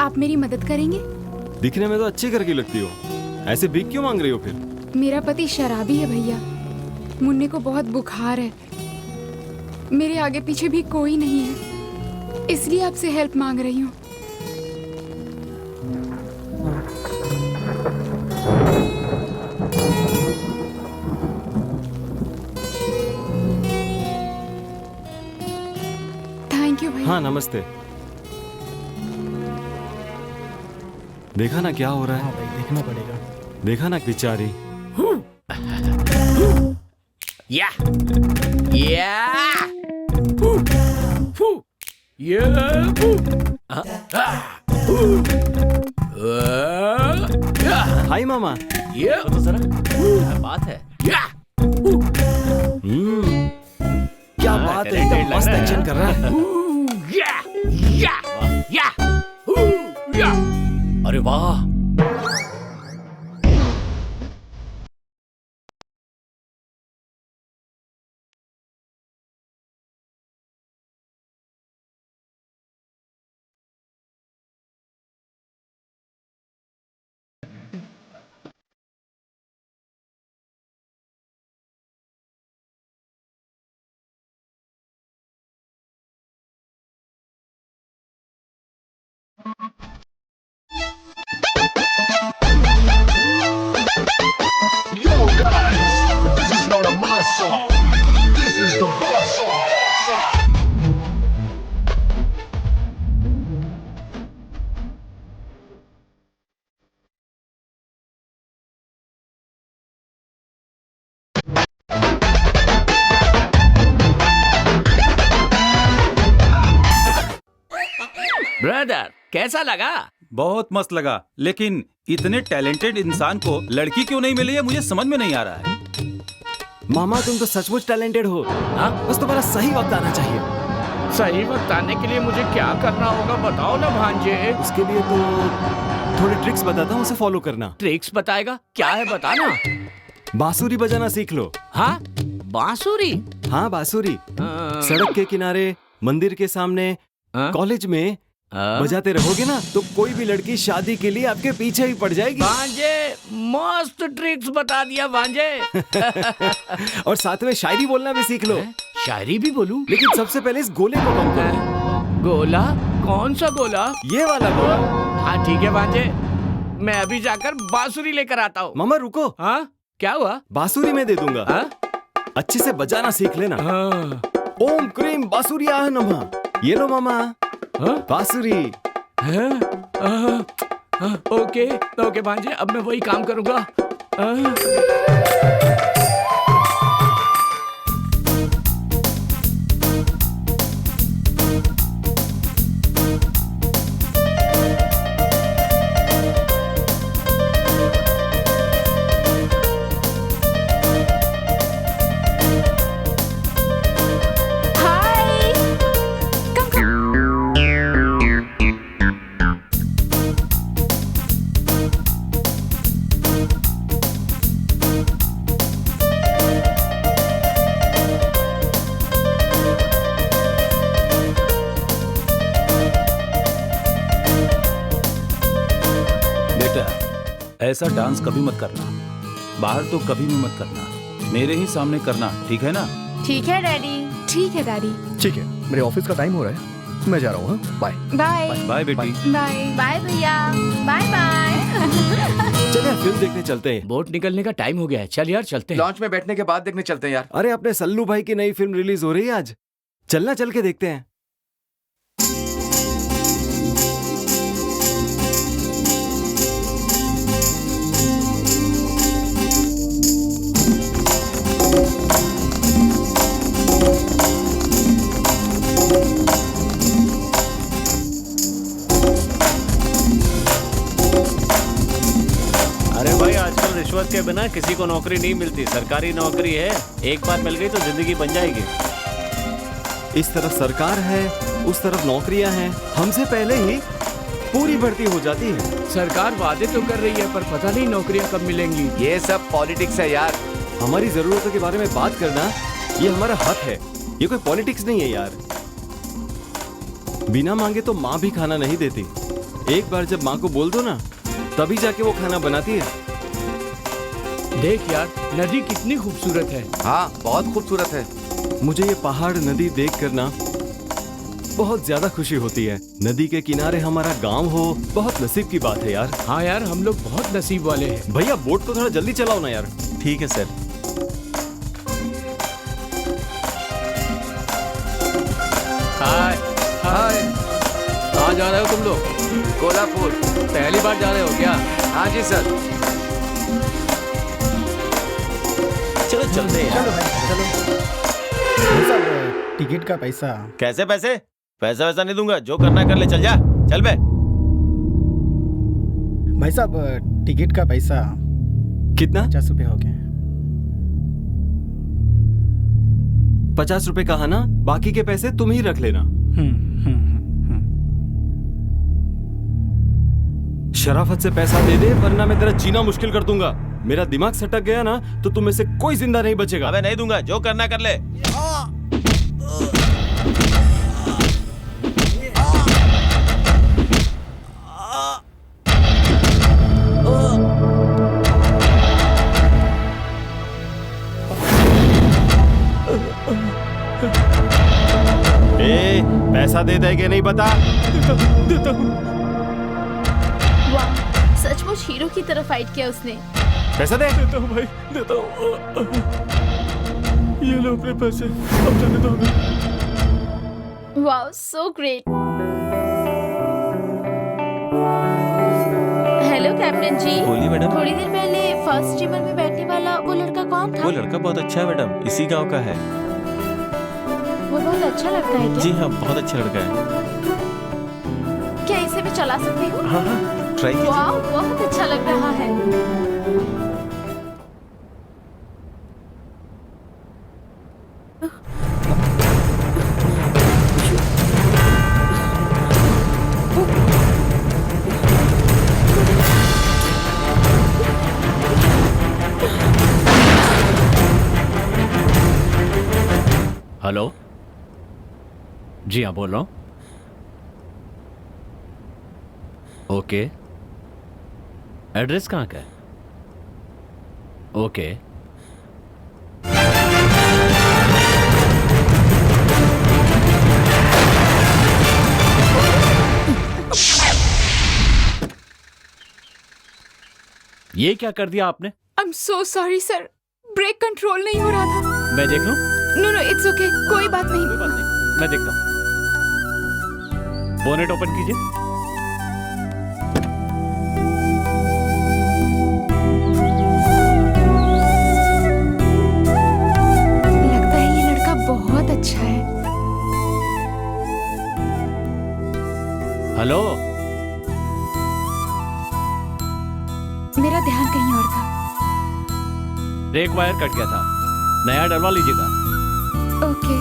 आप मेरी मदद करेंगे? दिखने में तो अच्छी घर की लगती हो, ऐसे भीख क्यों मांग रही हो फिर? मेरा पति शराबी है भैया। मुन्ने को बहुत बुखार है। मेरे आगे पीछे भी कोई नहीं है, इसलिए आपसे हेल्प मांग रही हूँ। थैंक यू भैया। हाँ नमस्ते। देखा ना क्या हो रहा है? हाँ भाई, देखना पड़ेगा। देखा ना बेचारी। या या हाय मामा। ये तो जरा क्या बात है। क्या बात है, एकदम मस्त एक्शन कर रहा है। अरे वाह। Yo guys, this is not a my song. This is the boss song. Brother कैसा लगा? बहुत मस्त लगा, लेकिन इतने टैलेंटेड इंसान को लड़की क्यों नहीं मिली है मुझे समझ में नहीं आ रहा है। मामा तुम तो सचमुच टैलेंटेड हो। हाँ? बस तुम्हारा सही वक्त आना चाहिए। सही वक्त आने के लिए मुझे क्या करना होगा बताओ ना भांजे। उसके लिए तो थोड़ी ट्रिक्स बताता हूँ, उसे फॉलो करना। ट्रिक्स बताएगा? क्या है बताना। बांसुरी बजाना सीख लो। हाँ बांसुरी? हाँ बांसुरी। हाँ। सड़क के किनारे, मंदिर के सामने, हाँ? कॉलेज में बजाते रहोगे ना तो कोई भी लड़की शादी के लिए आपके पीछे ही पड़ जाएगी। भांजे मस्त ट्रिक्स बता दिया भांजे। और साथ में शायरी बोलना भी सीख लो। शायरी भी बोलूं? लेकिन सबसे पहले इस गोले को कम करो। गोला? कौन सा गोला? ये वाला गोला। हाँ ठीक है भांजे, मैं अभी जाकर बांसुरी लेकर आता हूँ। मामा रुको। हाँ क्या हुआ? बांसुरी में दे दूंगा। हाँ? अच्छे से बजाना सीख लेना। हाँ। ओम क्रीम बांसुरियाह नमः। ये लो मामा। हाँ? बांसुरी। ओके ओके भांजे, अब मैं वही काम करूंगा। हाय, कम कम। बेटा ऐसा डांस कभी मत करना, बाहर तो कभी भी मत करना, मेरे ही सामने करना, ठीक है ना? ठीक है डैडी। ठीक है डैडी। ठीक है, मेरे ऑफिस का टाइम हो रहा है, मैं जा रहा हूँ। हाँ बाय। बाय बाय बेटी। बाय। बाय भैया। Bye bye. चले फिल्म देखने चलते हैं। बोट निकलने का टाइम हो गया है, चल यार चलते हैं। लॉन्च में बैठने के बाद देखने चलते हैं यार। अरे अपने सल्लू भाई की नई फिल्म रिलीज हो रही है आज, चलना, चल के देखते हैं। अरे भाई आजकल रिश्वत के बिना किसी को नौकरी नहीं मिलती। सरकारी नौकरी है, एक बार मिल गई तो जिंदगी बन जाएगी। इस तरफ सरकार है, उस तरफ नौकरियां हैं, हमसे पहले ही पूरी भर्ती हो जाती है। सरकार वादे तो कर रही है पर पता नहीं नौकरियां कब मिलेंगी। ये सब पॉलिटिक्स है यार। हमारी जरूरतों के बारे में बात करना ये हमारा हक है, ये कोई पॉलिटिक्स नहीं है यार। बिना मांगे तो माँ भी खाना नहीं देती। एक बार जब माँ को बोल दो ना, तभी जाके वो खाना बनाती है। देख यार, नदी कितनी खूबसूरत है। हाँ, बहुत खूबसूरत है। मुझे ये पहाड़ नदी देख कर ना बहुत ज्यादा खुशी होती है। नदी के किनारे हमारा गांव हो, बहुत नसीब की बात है यार। हाँ यार, हम लोग बहुत नसीब वाले हैं। भैया बोट को थोड़ा जल्दी चलाओ ना यार। ठीक है सर। हाय हाय, कहाँ जा रहे हो तुम लोग? कोल्हापुर। पहली बार जा रहे हो क्या? हाँ जी सर। चलो चलते हैं। टिकट का पैसा। कैसे पैसे? पैसा वैसा नहीं दूंगा, जो करना कर ले, चल जा। चल बे। भाई साहब टिकट का पैसा कितना? 50 रुपये हो गए। 50 रुपए कहा ना, बाकी के पैसे तुम ही रख लेना। शराफत से पैसा दे दे, वरना मैं तेरा जीना मुश्किल कर दूंगा। मेरा दिमाग सटक गया ना तो तुम में से कोई जिंदा नहीं बचेगा। अबे नहीं दूंगा, जो करना कर ले। पैसा दे देगे नहीं बता। देता हूँ। वाह, सचमुच हीरो की तरह फाइट किया उसने। पैसा दे। देता हूँ भाई, देता हूँ। ये लो अपने पैसे, अब जाने दो हमें। वाह, सो ग्रेट। हेलो कैप्टन जी। बोलिए मैडम। थोड़ी देर पहले फर्स्ट स्टीमर में बैठने वाला वो लड़का कौन था? वो लड़का बहुत अच्छा है मैडम, इसी गांव का है। वो बहुत अच्छा लगता है क्या? जी हाँ, बहुत अच्छा लड़का है। क्या इसे मैं चला सकती हूँ? हाँ हाँ, ट्राई कीजिए। वाह, बहुत अच्छा लग रहा है। हेलो जी हाँ, बोल रहा हूँ। ओके, एड्रेस कहाँ का है? ओके। ये क्या कर दिया आपने? I am so sorry sir, brake control नहीं हो रहा था। मैं देख लूं? नो नो इट्स ओके, कोई बात नहीं। कोई बात नहीं, मैं देखता हूँ। बोनेट ओपन कीजिए। लगता है ये लड़का बहुत अच्छा है। हेलो, मेरा ध्यान कहीं और था। ब्रेक वायर कट गया था, नया डलवा लीजिएगा। ओके।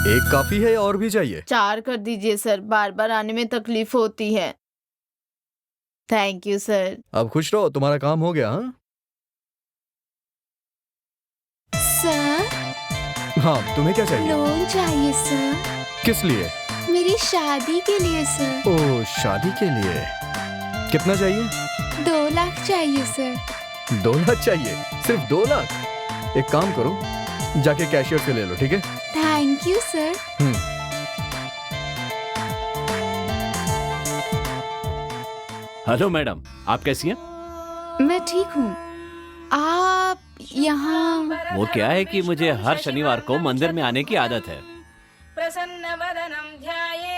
एक काफी है या और भी चाहिए? 4 कर दीजिए सर, बार बार आने में तकलीफ होती है। Thank you sir. अब खुश रहो, तुम्हारा काम हो गया। हाँ सर, हाँ, तुम्हें क्या चाहिए? लोन चाहिए सर, किस लिए? मेरी शादी के लिए सर। ओह, शादी के लिए। कितना चाहिए? 2 लाख चाहिए सर। 2 लाख चाहिए? सिर्फ 2 लाख? एक काम करो, जाके कैशियर से ले लो, ठीक है? Thank you sir. Hello madam, आप कैसी हैं? मैं ठीक हूँ। आप यहाँ? वो क्या है कि मुझे हर शनिवार को मंदिर में आने की आदत है।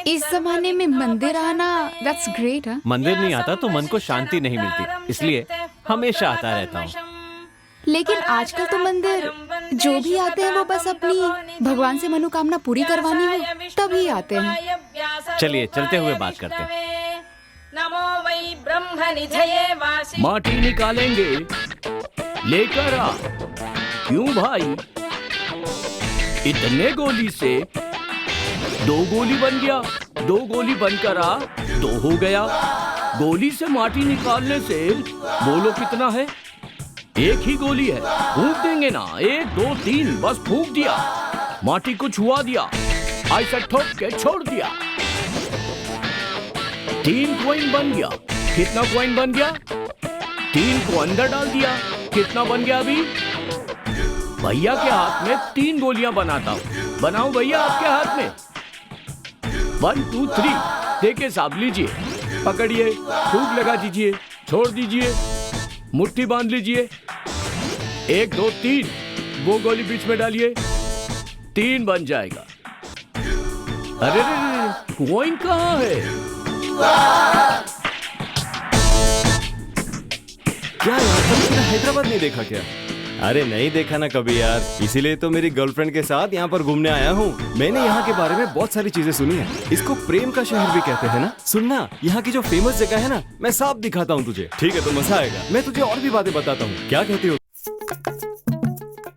इस जमाने में मंदिर आना, दैट्स ग्रेट। मंदिर नहीं आता तो मन को शांति नहीं मिलती, इसलिए हमेशा आता रहता हूँ। लेकिन आजकल तो मंदिर जो भी आते हैं वो बस अपनी भगवान से मनोकामना पूरी करवानी हो तभी आते हैं। चलिए चलते हुए बात करते हैं। माटी निकालेंगे, लेकर आ। क्यों भाई, इतने गोली से दो गोली बन गया, दो गोली बनकर आ, दो हो गया। गोली से माटी निकालने से बोलो कितना है? एक ही गोली है, फूंक देंगे ना, 1 2 3 बस फूंक दिया, माटी को छुआ दिया, ऐसा ठोक के छोड़ दिया। 3 कॉइन बन गया। कितना कॉइन बन गया? 3 को अंदर डाल दिया, कितना बन गया अभी? भैया के हाथ में 3 गोलियां बनाता हूं, बनाओ भैया आपके हाथ में। 1 2 3 देखिए साहब, लीजिए, पकड़िए, फूंक लगा दीजिए, छोड़ दीजिए, मुट्ठी बांध लीजिए। 1 2 3 वो गोली बीच में डालिए, 3 बन जाएगा। अरे कॉइन कहाँ है? क्या यार, तुमने हैदराबाद नहीं देखा क्या? अरे नहीं देखा ना कभी यार, इसीलिए तो मेरी गर्लफ्रेंड के साथ यहाँ पर घूमने आया हूँ। मैंने यहाँ के बारे में बहुत सारी चीजें सुनी है। इसको प्रेम का शहर भी कहते हैं ना। सुनना, यहाँ की जो फेमस जगह है ना, मैं साफ दिखाता हूँ तुझे, ठीक है? तो मजा आएगा। मैं तुझे और भी बातें बताता हूँ, क्या कहती हो?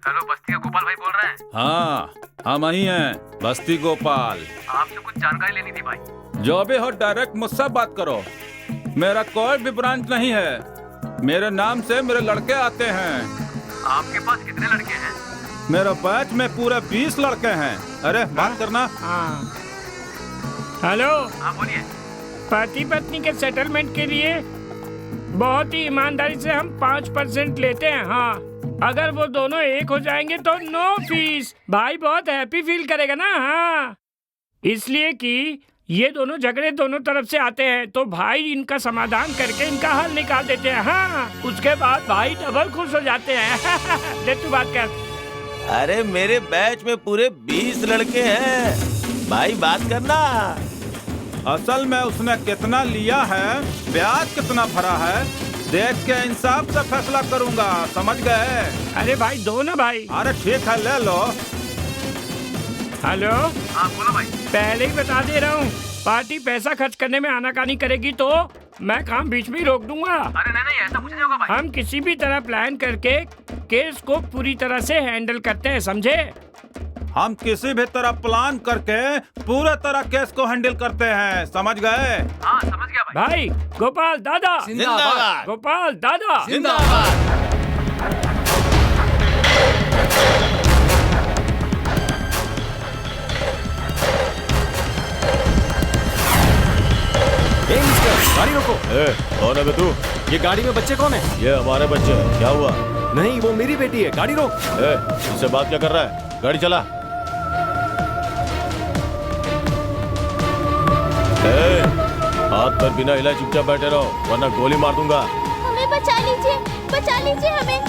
हेलो, बस्ती का गोपाल भाई बोल रहे हैं? हाँ, हम ही हैं, बस्ती गोपाल। आपसे कुछ जानकारी लेनी थी भाई। जो भी हो डायरेक्ट मुझसे बात करो। मेरा कोई भी ब्रांच नहीं है, मेरे नाम से मेरे लड़के आते हैं। आपके पास कितने लड़के हैं? मेरे बैच में पूरे 20 लड़के हैं। अरे बात करना। हेलो, हाँ बोलिए। पति पत्नी के सेटलमेंट के लिए बहुत ही ईमानदारी से हम 5% लेते हैं। हाँ, अगर वो दोनों एक हो जाएंगे तो नो फीस। भाई बहुत हैप्पी फील करेगा ना। हाँ, इसलिए कि ये दोनों झगड़े दोनों तरफ से आते हैं, तो भाई इनका समाधान करके इनका हल निकाल देते हैं। हाँ, उसके बाद भाई डबल खुश हो जाते हैं। ले तू बात कर। अरे मेरे बैच में पूरे 20 लड़के हैं, भाई बात करना। असल में उसने कितना लिया है, ब्याज कितना भरा है, देख के इंसाफ से फैसला करूंगा, समझ गए? अरे भाई दो ना भाई। अरे ठीक है, ले लो। हेलो, हाँ बोलो भाई। पहले ही बता दे रहा हूँ, पार्टी पैसा खर्च करने में आनाकानी करेगी तो मैं काम बीच में ही रोक दूंगा। अरे नहीं, ऐसा कुछ नहीं होगा भाई। हम किसी भी तरह प्लान करके केस को पूरी तरह से हैंडल करते हैं, समझे? हम किसी भी तरह प्लान करके पूरे तरह केस को हैंडल करते हैं, समझ गए? हाँ समझ गया भाई। भाई गोपाल दादा जिंदाबाद। गोपाल दादा जिंदाबाद। गाड़ी रोको। कौन है बे तू? ये गाड़ी में बच्चे कौन है? ये हमारे बच्चे हैं। क्या हुआ? नहीं, वो मेरी बेटी है। गाड़ी रोक। इससे बात क्या कर रहा है? गाड़ी चला। हाथ पर बिना हिलाए चुपचाप बैठे रहो, वरना गोली मार दूंगा। हमें बचा लीजिए हमें,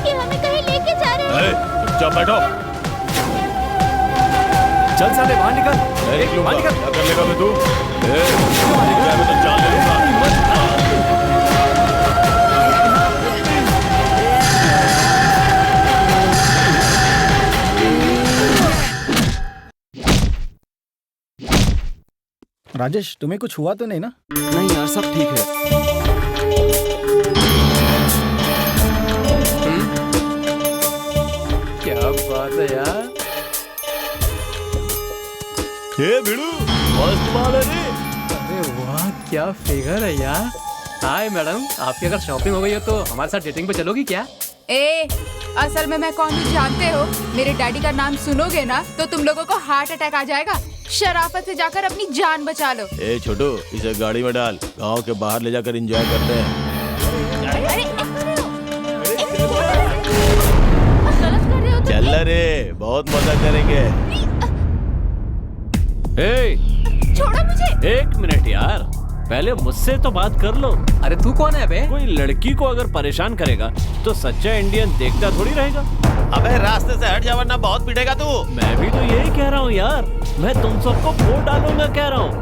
कि हमें कहीं लेके जा रहे हैं। चुपचाप बैठो। चल साले, बाहर निकल। मैं निकलूंगा। बाहर निकल। क्या कर लेगा बे तू? मैं तो जान ले लूंगा। राजेश, तुम्हें कुछ हुआ तो नहीं ना? नहीं यार, सब ठीक है। क्या बात है यार। हे भिड़ू, मस्त माल है रे। अरे वाह, क्या फिगर है यार। हाय मैडम, आपकी अगर शॉपिंग हो गई हो तो हमारे साथ डेटिंग पे चलोगी क्या? ए, असल में मैं कौन हूँ जानते हो? मेरे डैडी का नाम सुनोगे ना तो तुम लोगों को हार्ट अटैक आ जाएगा। शराफत से जाकर अपनी जान बचा लो। ए छोटू, इसे गाड़ी में डाल, गांव के बाहर ले जाकर एंजॉय करते हैं। चल रे, बहुत मजा करेंगे। छोड़ो मुझे। 1 मिनट यार, पहले मुझसे तो बात कर लो। अरे तू कौन है बे? कोई लड़की को अगर परेशान करेगा तो सच्चा इंडियन देखता थोड़ी रहेगा। अबे रास्ते से हट जा, वरना बहुत पीटेगा तू। मैं भी तो यही कह रहा हूँ यार, मैं तुम सबको वोट डालूंगा कह रहा हूँ।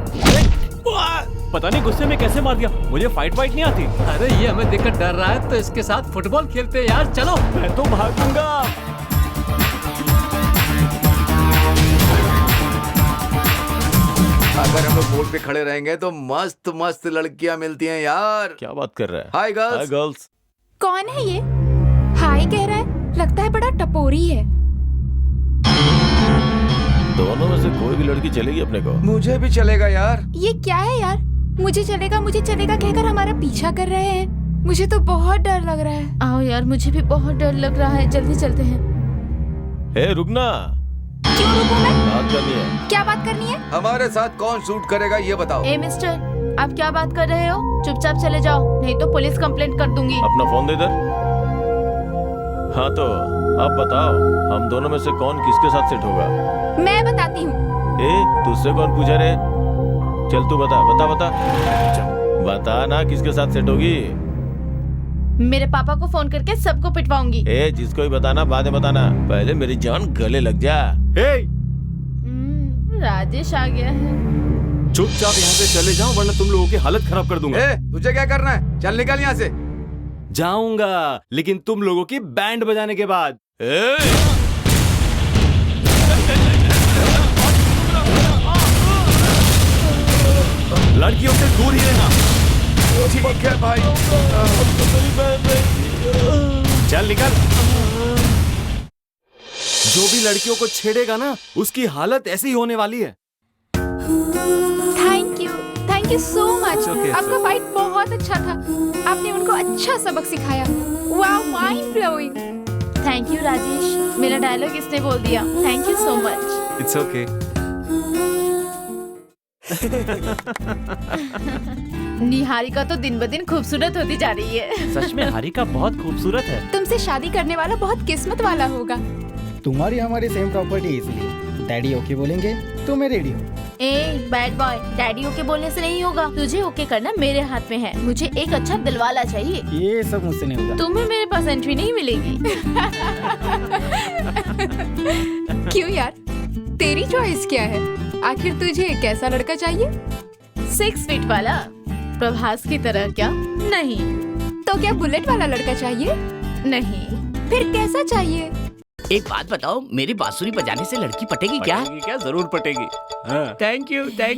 पता नहीं गुस्से में कैसे मार दिया, मुझे फाइट नहीं आती। अरे ये हमें देखकर डर रहा है तो इसके साथ फुटबॉल खेलते हैं यार, चलो। मैं तो भागूंगा। अगर हम लोग बोर्ड पे खड़े रहेंगे तो मस्त मस्त लड़कियां मिलती हैं यार। क्या बात कर रहा है? Hi girls. Hi girls. कौन है ये? हाय कह रहा है, लगता है बड़ा टपोरी है। दोनों में से कोई भी लड़की चलेगी अपने को? मुझे भी चलेगा यार। ये क्या है यार, मुझे चलेगा कहकर हमारा पीछा कर रहे हैं। मुझे तो बहुत डर लग रहा है। आओ यार, मुझे भी बहुत डर लग रहा है, जल्दी चलते हैं। ए रुकना, क्यों रुकूं मैं? बात करनी है। क्या बात करनी है? हमारे साथ कौन शूट करेगा ये बताओ। ए मिस्टर, आप क्या बात कर रहे हो? चुपचाप चले जाओ, नहीं तो पुलिस कंप्लेंट कर दूंगी। अपना फोन दे इधर। हाँ तो अब बताओ, हम दोनों में से कौन किसके साथ सेट होगा? मैं बताती हूँ। ए तुझसे कौन पूछा रे? चल तू बता बता बता बता ना, किसके साथ सेट होगी? मेरे पापा को फोन करके सबको पिटवाऊंगी। ए जिसको ही बताना, बाद में बताना, पहले मेरी जान गले लग जा। राजेश आ गया है। चुपचाप यहाँ से चले जाओ वरना तुम लोगों की हालत खराब कर दूंगा। तुझे क्या करना है? चल निकल यहाँ से। जाऊंगा लेकिन तुम लोगों की बैंड बजाने के बाद। लड़कियों से दूर ही रहना। ठीक है भाई। चल निकल। जो भी लड़कियों को छेड़ेगा ना उसकी हालत ऐसी ही होने वाली है। Thank you so much. okay, आपका फाइट बहुत अच्छा था। आपने उनको अच्छा सबक सिखाया। Wow, mind blowing. Thank you Rajesh, मेरा डायलॉग इसने बोल दिया। Thank you so much. It's okay. Niharika तो दिन ब दिन खूबसूरत होती जा रही है। सच में हारिका बहुत खूबसूरत है। तुमसे शादी करने वाला बहुत किस्मत वाला होगा। तुम्हारी हमारी सेम प्रॉपर्टी, इसलिए डैडी ओके बोलेंगे तो मैं रेडी हूँ। A bad boy, daddy okay बोलने से नहीं होगा, तुझे ओके करना मेरे हाथ में है। मुझे एक अच्छा दिलवाला चाहिए। ये सब मुझसे नहीं होगा। तुम्हें मेरे पास एंट्री नहीं मिलेगी। क्यों यार, तेरी चॉइस क्या है? आखिर तुझे कैसा लड़का चाहिए? 6 फीट वाला, प्रभास की तरह क्या? नहीं। तो क्या बुलेट वाला लड़का चाहिए? नहीं। फिर कैसा चाहिए? एक बात बताओ, मेरी बांसुरी बजाने से लड़की पटेगी क्या? क्या जरूर पटेगी। Thank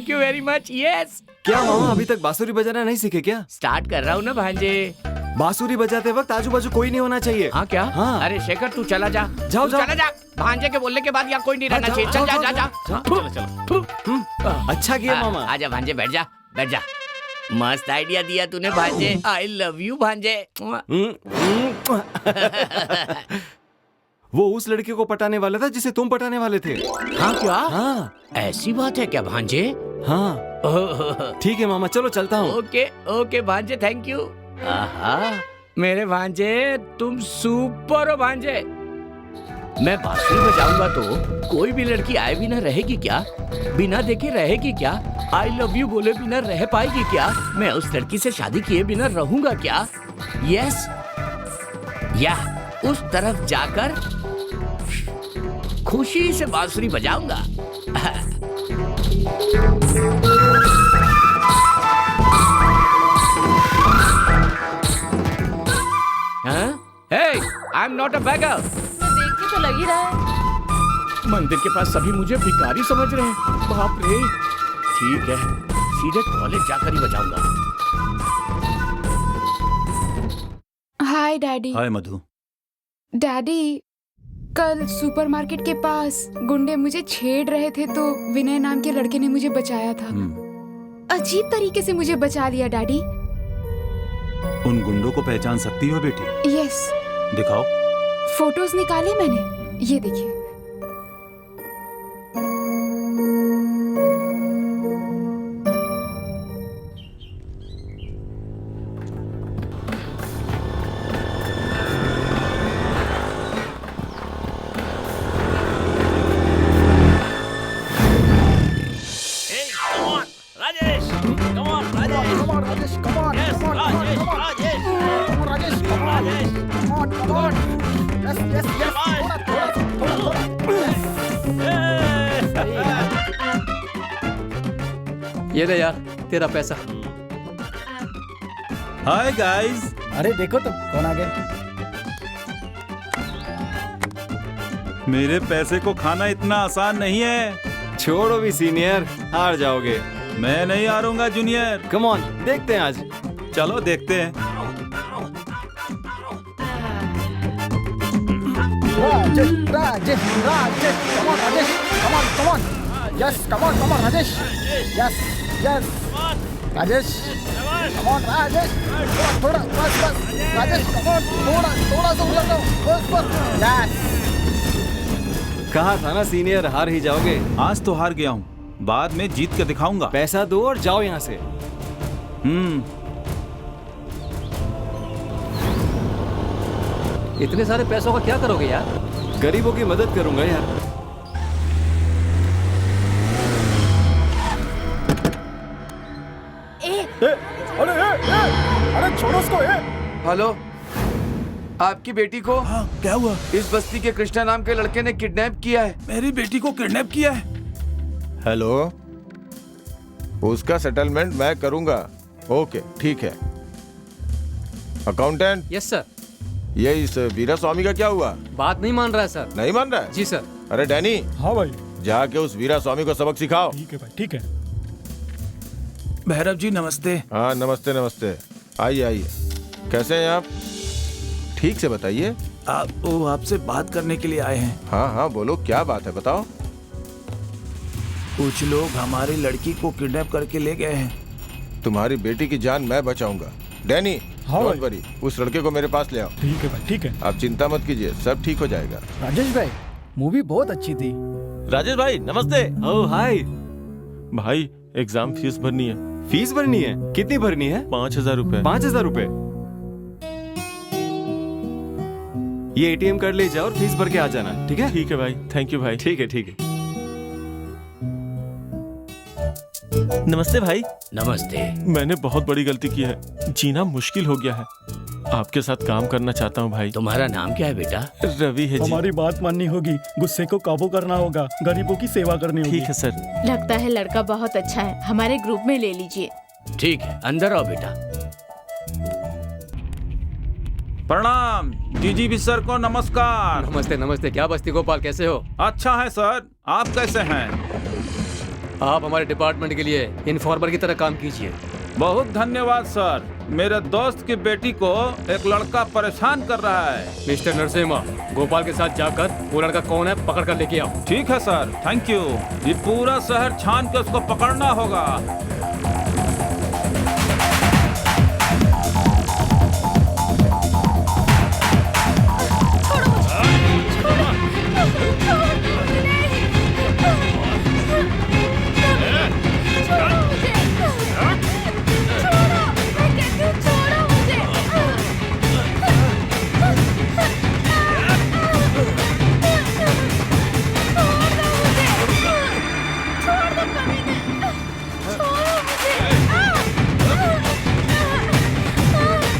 you very much. Yes. क्या मामा अभी तक बांसुरी बजाना नहीं सीखे क्या? स्टार्ट कर रहा हूँ ना भांजे। बांसुरी बजाते वक्त आजू बाजू कोई नहीं होना चाहिए। हाँ क्या? हाँ। अरे शेखर तू चला जा। जाओ, तू जाओ। चला जा। भांजे के बोलने के बाद यहाँ कोई नहीं रहना चाहिए। चल जा जा जा। चलो। अच्छा किया मामा। आजा भांजे, बैठ जा बैठ जा। मस्त आइडिया दिया तूने भांजे। आई लव यू भांजे। वो उस लड़के को पटाने वाला था जिसे तुम पटाने वाले थे। हाँ क्या? हाँ ऐसी बात है क्या भांजे? हाँ। ठीक है मामा, चलो चलता हूँ। ओके भांजे, थैंक यू। आहा, मेरे भांजे तुम सुपर हो भांजे। मैं बांसुरी बजाऊंगा तो कोई भी लड़की आए बिना रहेगी क्या? बिना देखे रहेगी क्या? आई लव यू बोले बिना रह पाएगी क्या? मैं उस लड़की से शादी किए बिना रहूंगा क्या? यस, या उस तरफ जाकर खुशी से बांसुरी बजाऊंगा। Hey, I'm not a beggar. देख के तो लग ही रहा है। मंदिर के पास सभी मुझे भिखारी समझ रहे हैं। बाप रे। ठीक है, सीधे कॉलेज जाकर ही बजाऊंगा। Hi daddy. Hi Madhu. Daddy, कल सुपरमार्केट के पास गुंडे मुझे छेड़ रहे थे तो विनय नाम के लड़के ने मुझे बचाया था। अजीब तरीके से मुझे बचा लिया डैडी। उन गुंडों को पहचान सकती हो बेटी? यस। दिखाओ। फोटोज निकाले मैंने, ये देखिए। ये ले यार तेरा पैसा। Hi guys. अरे देखो तो कौन आ गया। मेरे पैसे को खाना इतना आसान नहीं है। छोड़ो भी सीनियर, हार जाओगे। मैं नहीं हारूंगा जूनियर। कम ऑन, देखते हैं आज। चलो देखते हैं। Rajesh, Rajesh, Rajesh, come on, Rajesh, come on, come on. Yes come on Rajesh, yes yes Rajesh, come on Rajesh, थोड़ा बस राजेश, कम ऑन, थोड़ा सा उलट लो, बस यस। कहा था ना सीनियर, हार ही जाओगे। आज तो हार गया हूँ, बाद में जीत के दिखाऊंगा। पैसा दो और जाओ यहाँ से। इतने सारे पैसों का क्या करोगे यार? गरीबों की मदद करूंगा यार। अरे छोड़ो उसको। हेलो, आपकी बेटी को क्या हुआ? इस बस्ती के कृष्णा नाम के लड़के ने किडनैप किया है। मेरी बेटी को किडनैप किया है? हेलो, उसका सेटलमेंट मैं करूंगा। ओके ठीक है। अकाउंटेंट। Yes sir. ये इस वीरा स्वामी का क्या हुआ? बात नहीं मान रहा है सर। नहीं मान रहा है? जी सर। अरे डैनी। हाँ भाई। जाके उस वीरा स्वामी को सबक सिखाओ। ठीक है भाई, ठीक है। भैरव जी नमस्ते। हाँ नमस्ते नमस्ते, आइए आइए। कैसे हैं आप? ठीक से बताइए। वो आपसे बात करने के लिए आए हैं। हाँ हाँ बोलो, क्या बात है बताओ। कुछ लोग हमारी लड़की को किडनैप करके ले गए हैं। तुम्हारी बेटी की जान मैं बचाऊंगा। डैनी, हाँ डोंट वरी, उस लड़के को मेरे पास ले आओ। ठीक है भाई, ठीक है। आप चिंता मत कीजिए, सब ठीक हो जाएगा। राजेश भाई, मूवी बहुत अच्छी थी। राजेश भाई नमस्ते। ओह हाय। भाई एग्जाम फीस भरनी है। फीस भरनी है? कितनी भरनी है? 5,000 रुपए। 5,000 रुपए? ये एटीएम कार्ड ले जाओ और फीस भर के आ जाना, ठीक है? ठीक है भाई, थैंक यू भाई। ठीक है ठीक है। नमस्ते भाई। नमस्ते। मैंने बहुत बड़ी गलती की है, जीना मुश्किल हो गया है। आपके साथ काम करना चाहता हूँ भाई। तुम्हारा नाम क्या है बेटा? रवि है जी। हमारी बात माननी होगी, गुस्से को काबू करना होगा, गरीबों की सेवा करनी होगी। ठीक है सर। लगता है लड़का बहुत अच्छा है, हमारे ग्रुप में ले लीजिए। ठीक है, अंदर आओ बेटा। प्रणाम डीजीपी सर को नमस्कार। नमस्ते नमस्ते। क्या बस्ती गोपाल, कैसे हो? अच्छा है सर, आप कैसे हैं? आप हमारे डिपार्टमेंट के लिए इन्फॉर्मर की तरह काम कीजिए। बहुत धन्यवाद सर। मेरे दोस्त की बेटी को एक लड़का परेशान कर रहा है। मिस्टर नरसिम्हा, गोपाल के साथ जाकर वो लड़का कौन है पकड़ कर लेके आओ। ठीक है सर, थैंक यू। ये पूरा शहर छान के उसको पकड़ना होगा।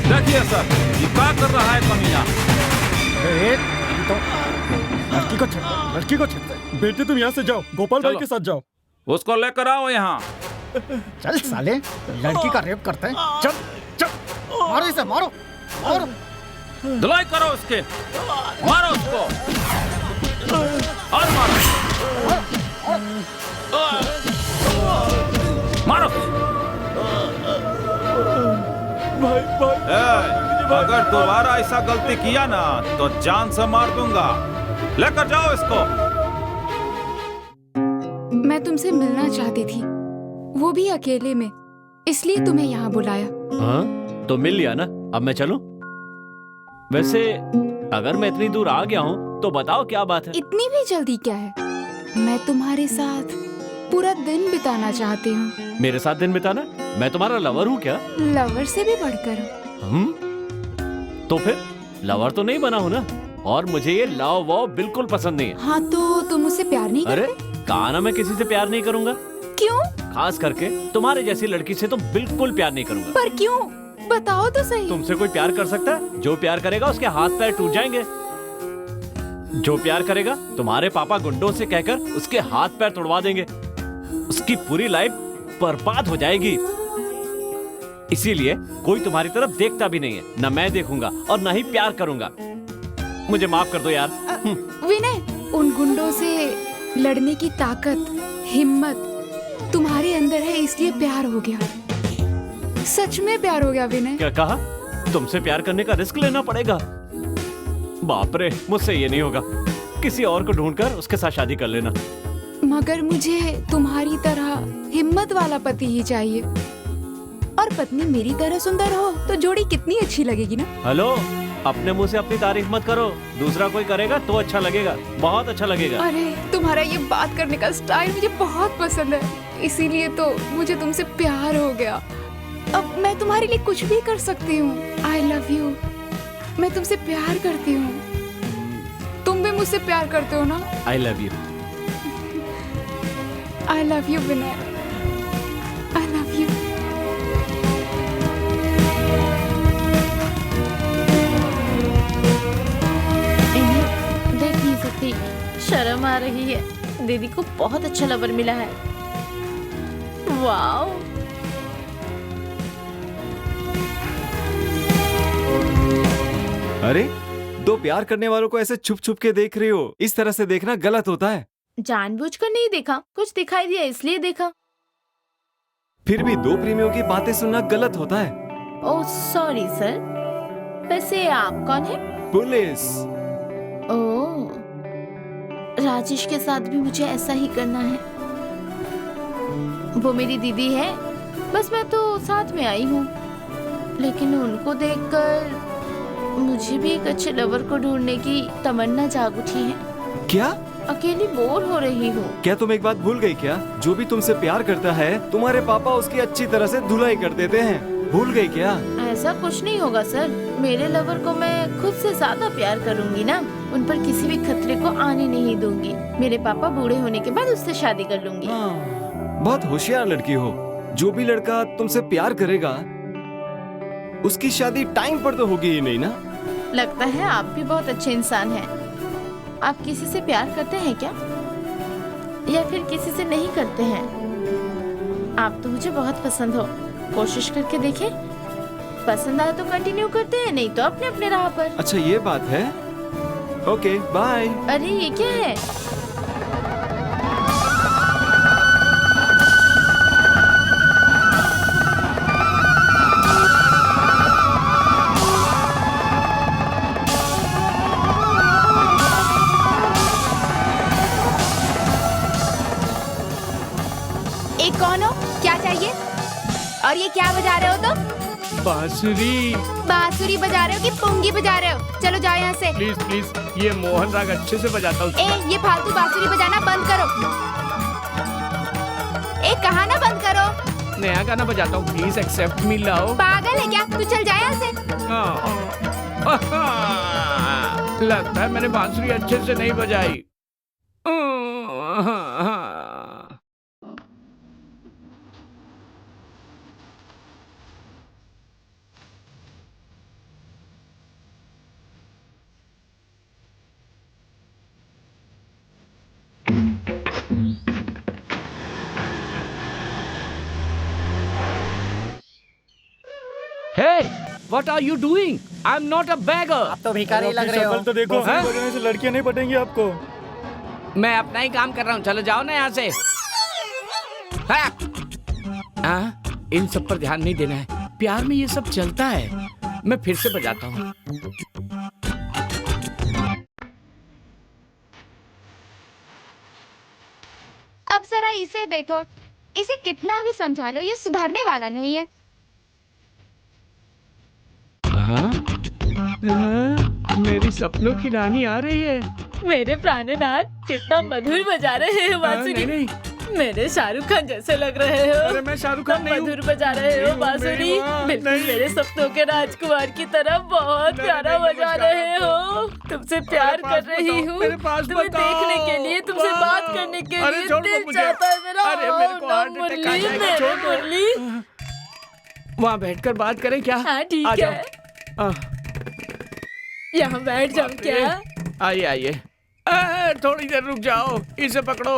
देखिए सर, ये क्या कर रहा है कमीना? लड़की को छेड़ते। बेटे तुम यहाँ से जाओ, गोपाल भाई के साथ जाओ। उसको लेकर आओ यहाँ। चल साले, लड़की का रेप करते हैं। चल चल, मारो इसे, मारो मारो। धुलाई करो उसके, मारो उसको और मारो मारो। अगर दोबारा ऐसा गलती किया ना तो जान से मार दूंगा। लेकर जाओ इसको। मैं तुमसे मिलना चाहती थी, वो भी अकेले में, इसलिए तुम्हें यहाँ बुलाया। हाँ तो मिल लिया ना, अब मैं चलूं? वैसे अगर मैं इतनी दूर आ गया हूँ तो बताओ क्या बात है? इतनी भी जल्दी क्या है? मैं तुम्हारे साथ पूरा दिन बिताना चाहती हूँ। मेरे साथ दिन बिताना? मैं तुम्हारा लवर हूँ क्या? लवर से भी बढ़कर। तो फिर लवर तो नहीं बना हूँ ना, और मुझे ये लव वव बिल्कुल पसंद नहीं है। हाँ तो तुम मुझसे प्यार नहीं करते? अरे कहा ना मैं किसी से प्यार नहीं करूँगा। क्यों? खास करके तुम्हारे जैसी लड़की से तो बिल्कुल प्यार नहीं करूँगा। पर क्यों? बताओ तो सही। तुमसे कोई प्यार कर सकता है? जो प्यार करेगा उसके हाथ पैर टूट जाएंगे। जो प्यार करेगा तुम्हारे पापा गुंडों से कहकर उसके हाथ पैर तोड़वा देंगे। उसकी पूरी लाइफ बर्बाद हो जाएगी। इसीलिए कोई तुम्हारी तरफ देखता भी नहीं है, न मैं देखूंगा और न ही प्यार करूंगा। मुझे माफ कर दो यार। विनय, उन गुंडों से लड़ने की ताकत, हिम्मत तुम्हारे अंदर है, इसलिए प्यार हो गया। सच में प्यार हो गया विनय। क्या कहा? तुमसे प्यार करने का रिस्क लेना पड़ेगा? बाप रे, मुझसे ये नहीं होगा। किसी और को ढूंढकर उसके साथ शादी कर लेना। मगर मुझे तुम्हारी तरह हिम्मत वाला पति ही चाहिए। और पत्नी मेरी तरह सुंदर हो तो जोड़ी कितनी अच्छी लगेगी ना। हेलो, अपने मुंह से अपनी तारीफ मत करो, दूसरा कोई करेगा तो अच्छा लगेगा, बहुत अच्छा लगेगा। अरे तुम्हारा ये बात करने का स्टाइल मुझे बहुत पसंद है, इसीलिए तो मुझे तुमसे प्यार हो गया। अब मैं तुम्हारे लिए कुछ भी कर सकती हूँ। I love you. मैं तुमसे प्यार करती हूँ। तुम भी मुझसे प्यार करते हो ना? I love you. I love you Vinay. I love you. इन्हें देख नहीं सकती, शर्म आ रही है। दीदी को बहुत अच्छा लवर मिला है। वाओ। अरे, दो प्यार करने वालों को ऐसे छुप छुप के देख रही हो, इस तरह से देखना गलत होता है। जानबूझकर नहीं देखा, कुछ दिखाई दिया इसलिए देखा। फिर भी दो प्रेमियों की बातें सुनना गलत होता है। Oh sorry sir. वैसे आप कौन है? पुलिस। ओह, राजेश के साथ भी मुझे ऐसा ही करना है। वो मेरी दीदी है, बस मैं तो साथ में आई हूँ। लेकिन उनको देखकर मुझे भी एक अच्छे लवर को ढूंढने की तमन्ना जाग उठी है। क्या? अकेली बोर हो रही हूँ। क्या तुम एक बात भूल गई क्या? जो भी तुमसे प्यार करता है, तुम्हारे पापा उसकी अच्छी तरह से धुलाई कर देते हैं। भूल गई क्या? ऐसा कुछ नहीं होगा सर। मेरे लवर को मैं खुद से ज्यादा प्यार करूंगी ना। उन पर किसी भी खतरे को आने नहीं दूंगी। मेरे पापा बूढ़े होने के बाद उससे शादी कर लूंगी। बहुत होशियार लड़की हो। जो भी लड़का तुमसे प्यार करेगा, उसकी शादी टाइम पर तो होगी ही नहीं ना? लगता है आप भी बहुत अच्छे इंसान हैं। आप किसी से प्यार करते हैं क्या, या फिर किसी से नहीं करते हैं? आप तो मुझे बहुत पसंद हो। कोशिश करके देखें, पसंद आए तो कंटिन्यू करते हैं, नहीं तो अपने अपने राह पर। अच्छा ये बात है। Okay bye. अरे ये क्या है? कौन हो? क्या चाहिए? और ये क्या बजा रहे हो तुम? बांसुरी। बांसुरी बजा रहे हो कि पुंगी बजा रहे हो? चलो जाओ यहाँ से। प्लीज प्लीज, ये मोहन राग अच्छे से बजाता हूँ। ये फालतू बांसुरी बजाना बंद करो। कहा ना बंद करो। नया गाना बजाता हूँ, प्लीज एक्सेप्ट मी लव। पागल है क्या तू? चल जाए यहाँ से। लगता है मैंने बांसुरी अच्छे से नहीं बजाई। Hey, what are you doing? I'm not a beggar. आप तो भिखारी लग रहे हो। तो देखो, बजाने से लड़कियां नहीं पटेंगी आपको। मैं अपना ही काम कर रहा हूँ, चलो जाओ ना यहाँ से। इन सब पर ध्यान नहीं देना है, प्यार में ये सब चलता है। मैं फिर से बजाता हूँ। अब जरा इसे देखो, इसे कितना भी समझा लो, ये सुधरने वाला नहीं है। मेरी सपनों की रानी आ रही है। मेरे प्राणनाथ, कितना मधुर बजा रहे हो बांसुरी। नहीं। मेरे शाहरुख खान जैसे लग रहे हो। अरे मैं शाहरुख खान नहीं हूँ। मधुर बजा रहे हो बांसुरी, बिल्कुल मेरे सपनों के राजकुमार की तरह बहुत प्यारा बजा रहे हो। तुमसे प्यार कर रही हूँ, तुम्हें देखने के लिए, तुमसे बात करने के लिए दिल चाहता है मेरा। मुरली, वहाँ बैठकर बात करें क्या? हाँ ठीक है। यहाँ बैठ जाओ क्या? आइए आइए। थोड़ी देर रुक जाओ, इसे पकड़ो।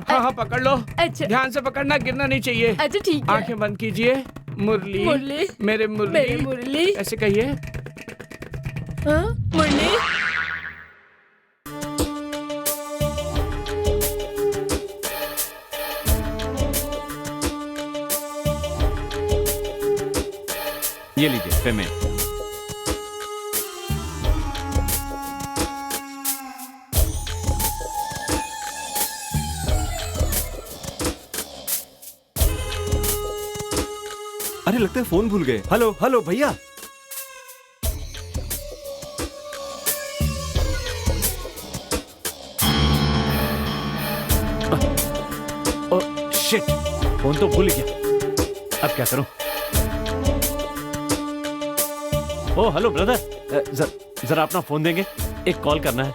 हाँ पकड़ लो। अच्छा ध्यान से पकड़ना, गिरना नहीं चाहिए। अच्छा ठीक है। आंखें बंद कीजिए। मुरली, मुरली, मेरे मुरली, मुरली, ऐसे कहिए। मुरली। ये लीजिए पेमेंट। अरे लगता है फोन भूल गए। हेलो हेलो भैया। शिट, फोन तो भूल गया। अब क्या करूं? ओ हेलो ब्रदर, जरा अपना फोन देंगे, एक कॉल करना है।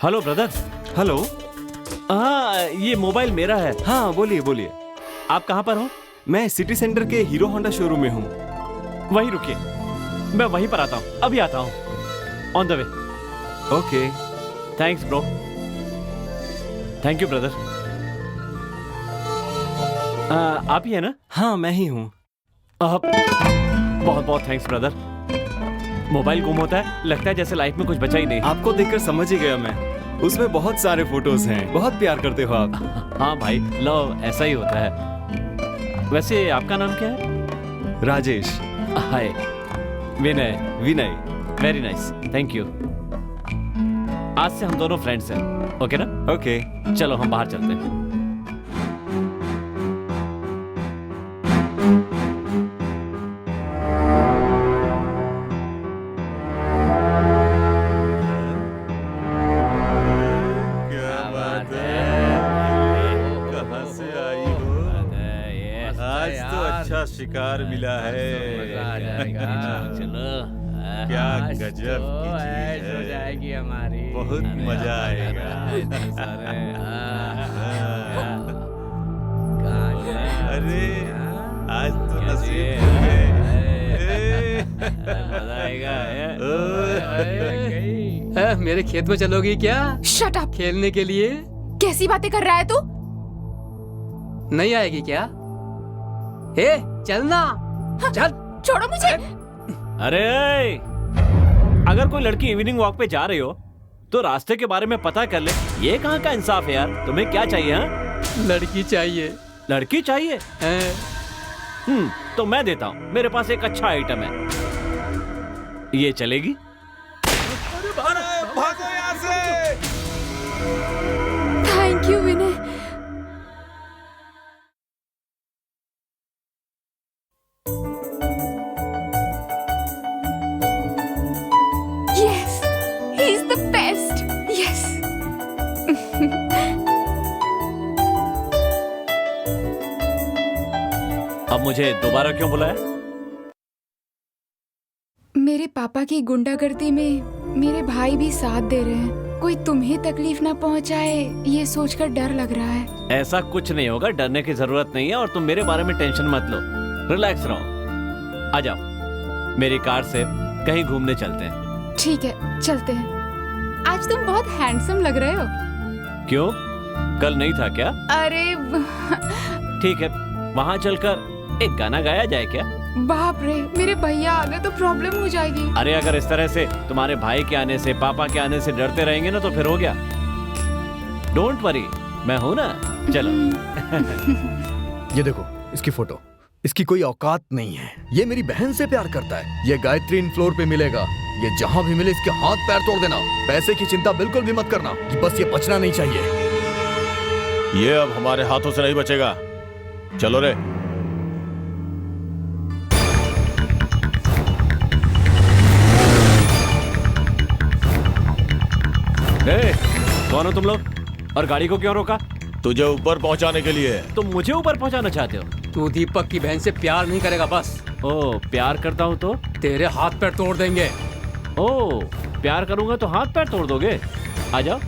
Hello brother. हेलो। हाँ, ये मोबाइल मेरा है। हाँ बोलिए बोलिए। आप कहाँ पर हो? मैं सिटी सेंटर के हीरो होंडा शोरूम में हूँ। वहीं रुकिए, मैं वहीं पर आता हूँ, अभी आता हूँ। On the way. Okay, thanks bro. Thank you brother. आप ही है ना? हाँ मैं ही हूँ। बहुत बहुत थैंक्स ब्रदर। मोबाइल गुम होता है, लगता है जैसे लाइफ में कुछ बचा ही नहीं। आपको देखकर समझ ही गया मैं। उसमें बहुत सारे फोटोज हैं। बहुत प्यार करते हो आप। हाँ भाई, लव ऐसा ही होता है। वैसे आपका नाम क्या है? Rajesh. Hi. Vinay. Vinay. Very nice, thank you. आज से हम दोनों फ्रेंड्स हैं, ओके ना? ओके। चलो हम बाहर चलते हैं। शिकार मिला है। मजा आ जाएगा। चलो, क्या आज गजब तो की ऐश चीज हो है। जाएगी हमारी। बहुत मजा आएगा। अरे आज तो नसीब मजा आएगा। मेरे खेत में चलोगी क्या? Shut up. खेलने के लिए? कैसी बातें कर रहा है तू? नहीं आएगी क्या? ए, चलना। चल। छोड़ो मुझे। अरे अगर कोई लड़की इवनिंग वॉक पे जा रही हो तो रास्ते के बारे में पता कर ले। ये कहाँ का इंसाफ है यार? तुम्हें क्या चाहिए? हाँ, लड़की चाहिए। लड़की चाहिए? तो मैं देता हूँ। मेरे पास एक अच्छा आइटम है, ये चलेगी? भागो यहाँ से। Thank you Vinay. Yes, he's the best. Yes. अब मुझे दोबारा क्यों बुलाया? मेरे पापा की गुंडागर्दी में मेरे भाई भी साथ दे रहे हैं। कोई तुम्हें तकलीफ ना पहुंचाए ये सोचकर डर लग रहा है। ऐसा कुछ नहीं होगा, डरने की जरूरत नहीं है। और तुम मेरे बारे में टेंशन मत लो, रिलैक्स रहो। आ जाओ, मेरी कार से कहीं घूमने चलते हैं। ठीक है, चलते हैं। आज तुम बहुत हैंडसम लग रहे हो। क्यों, कल नहीं था क्या? अरे ठीक है, वहाँ चलकर एक गाना गाया जाए क्या? बाप रे, मेरे भैया आ गए तो प्रॉब्लम हो जाएगी। अरे अगर इस तरह से तुम्हारे भाई के आने से, पापा के आने से डरते रहेंगे ना तो फिर हो गया। डोंट वरी, मैं हूं ना। चलो। ये देखो इसकी फोटो। इसकी कोई औकात नहीं है। ये मेरी बहन से प्यार करता है। ये गायत्री इन फ्लोर पे मिलेगा। ये जहां भी मिले इसके हाथ पैर तोड़ देना। पैसे की चिंता बिल्कुल भी मत करना, कि बस ये बचना नहीं चाहिए। ये अब हमारे हाथों से नहीं बचेगा। चलो रे। कौन हो तुम लोग और गाड़ी को क्यों रोका? तुझे ऊपर पहुंचाने के लिए। तुम मुझे ऊपर पहुंचाना चाहते हो? तू दीपक की बहन से प्यार नहीं करेगा बस। ओ, प्यार करता हूँ तो तेरे हाथ पैर तोड़ देंगे। ओ, प्यार करूंगा तो हाथ पैर तोड़ दोगे? आ जाओ।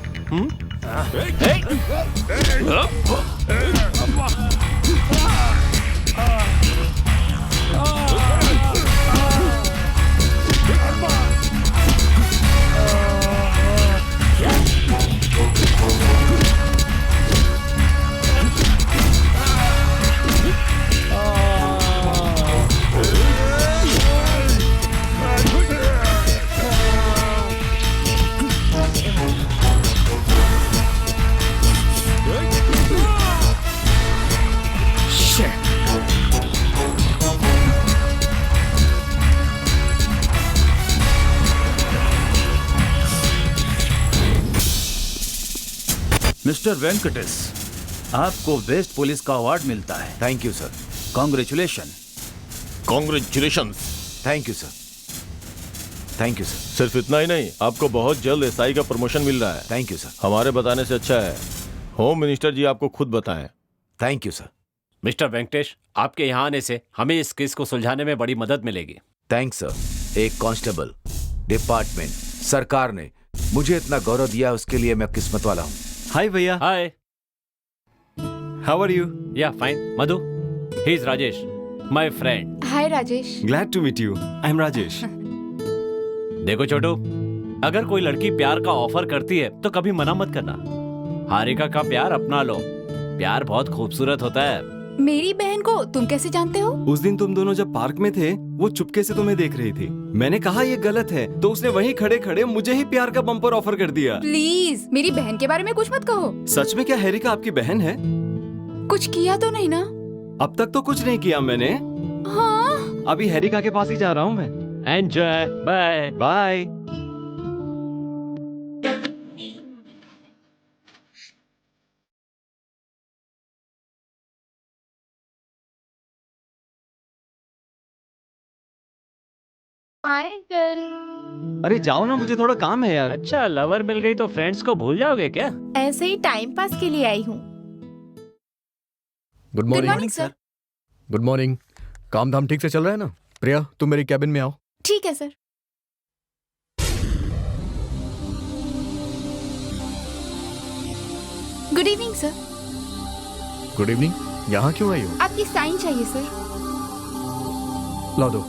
मिस्टर वेंकटेश, आपको बेस्ट पुलिस का अवार्ड मिलता है। Thank you sir. Congratulation. Congratulation. Thank you sir. Thank you sir. सिर्फ इतना ही नहीं, आपको बहुत जल्द एसआई का प्रमोशन मिल रहा है। Thank you sir. हमारे बताने से अच्छा है होम मिनिस्टर जी आपको खुद बताएं। Thank you sir. Mister Venkatesh, आपके यहाँ आने से हमें इस केस को सुलझाने में बड़ी मदद मिलेगी। Thanks sir. एक कांस्टेबल, डिपार्टमेंट, सरकार ने मुझे इतना गौरव दिया, उसके लिए मैं किस्मत वाला हूँ। हाय भैया। Hi. How are you? Yeah fine. Madhu, he is Rajesh, my friend. Hi Rajesh. Glad to meet you. I am Rajesh. देखो छोटू, अगर कोई लड़की प्यार का ऑफर करती है तो कभी मना मत करना। हारिका का प्यार अपना लो, प्यार बहुत खूबसूरत होता है। मेरी बहन को तुम कैसे जानते हो? उस दिन तुम दोनों जब पार्क में थे, वो चुपके से तुम्हें देख रही थी। मैंने कहा ये गलत है, तो उसने वहीं खड़े खड़े मुझे ही प्यार का बम्पर ऑफर कर दिया। प्लीज मेरी बहन के बारे में कुछ मत कहो। सच में क्या हैरिका आपकी बहन है? कुछ किया तो नहीं ना? अब तक तो कुछ नहीं किया मैंने। हाँ? अभी हैरिका के पास ही जा रहा हूँ मैं। एंजॉय। Bye bye. अरे जाओ ना, मुझे थोड़ा काम है यार। अच्छा, लवर मिल गई तो फ्रेंड्स को भूल जाओगे क्या? ऐसे ही टाइम पास के लिए आई हूँ। Good morning sir. Good morning. काम धाम ठीक से चल रहा है ना? प्रिया, तुम मेरी कैबिन में आओ। ठीक है sir. Good evening sir. Good evening. यहाँ क्यों आई हो? आपकी साइन चाहिए सर। ला दो।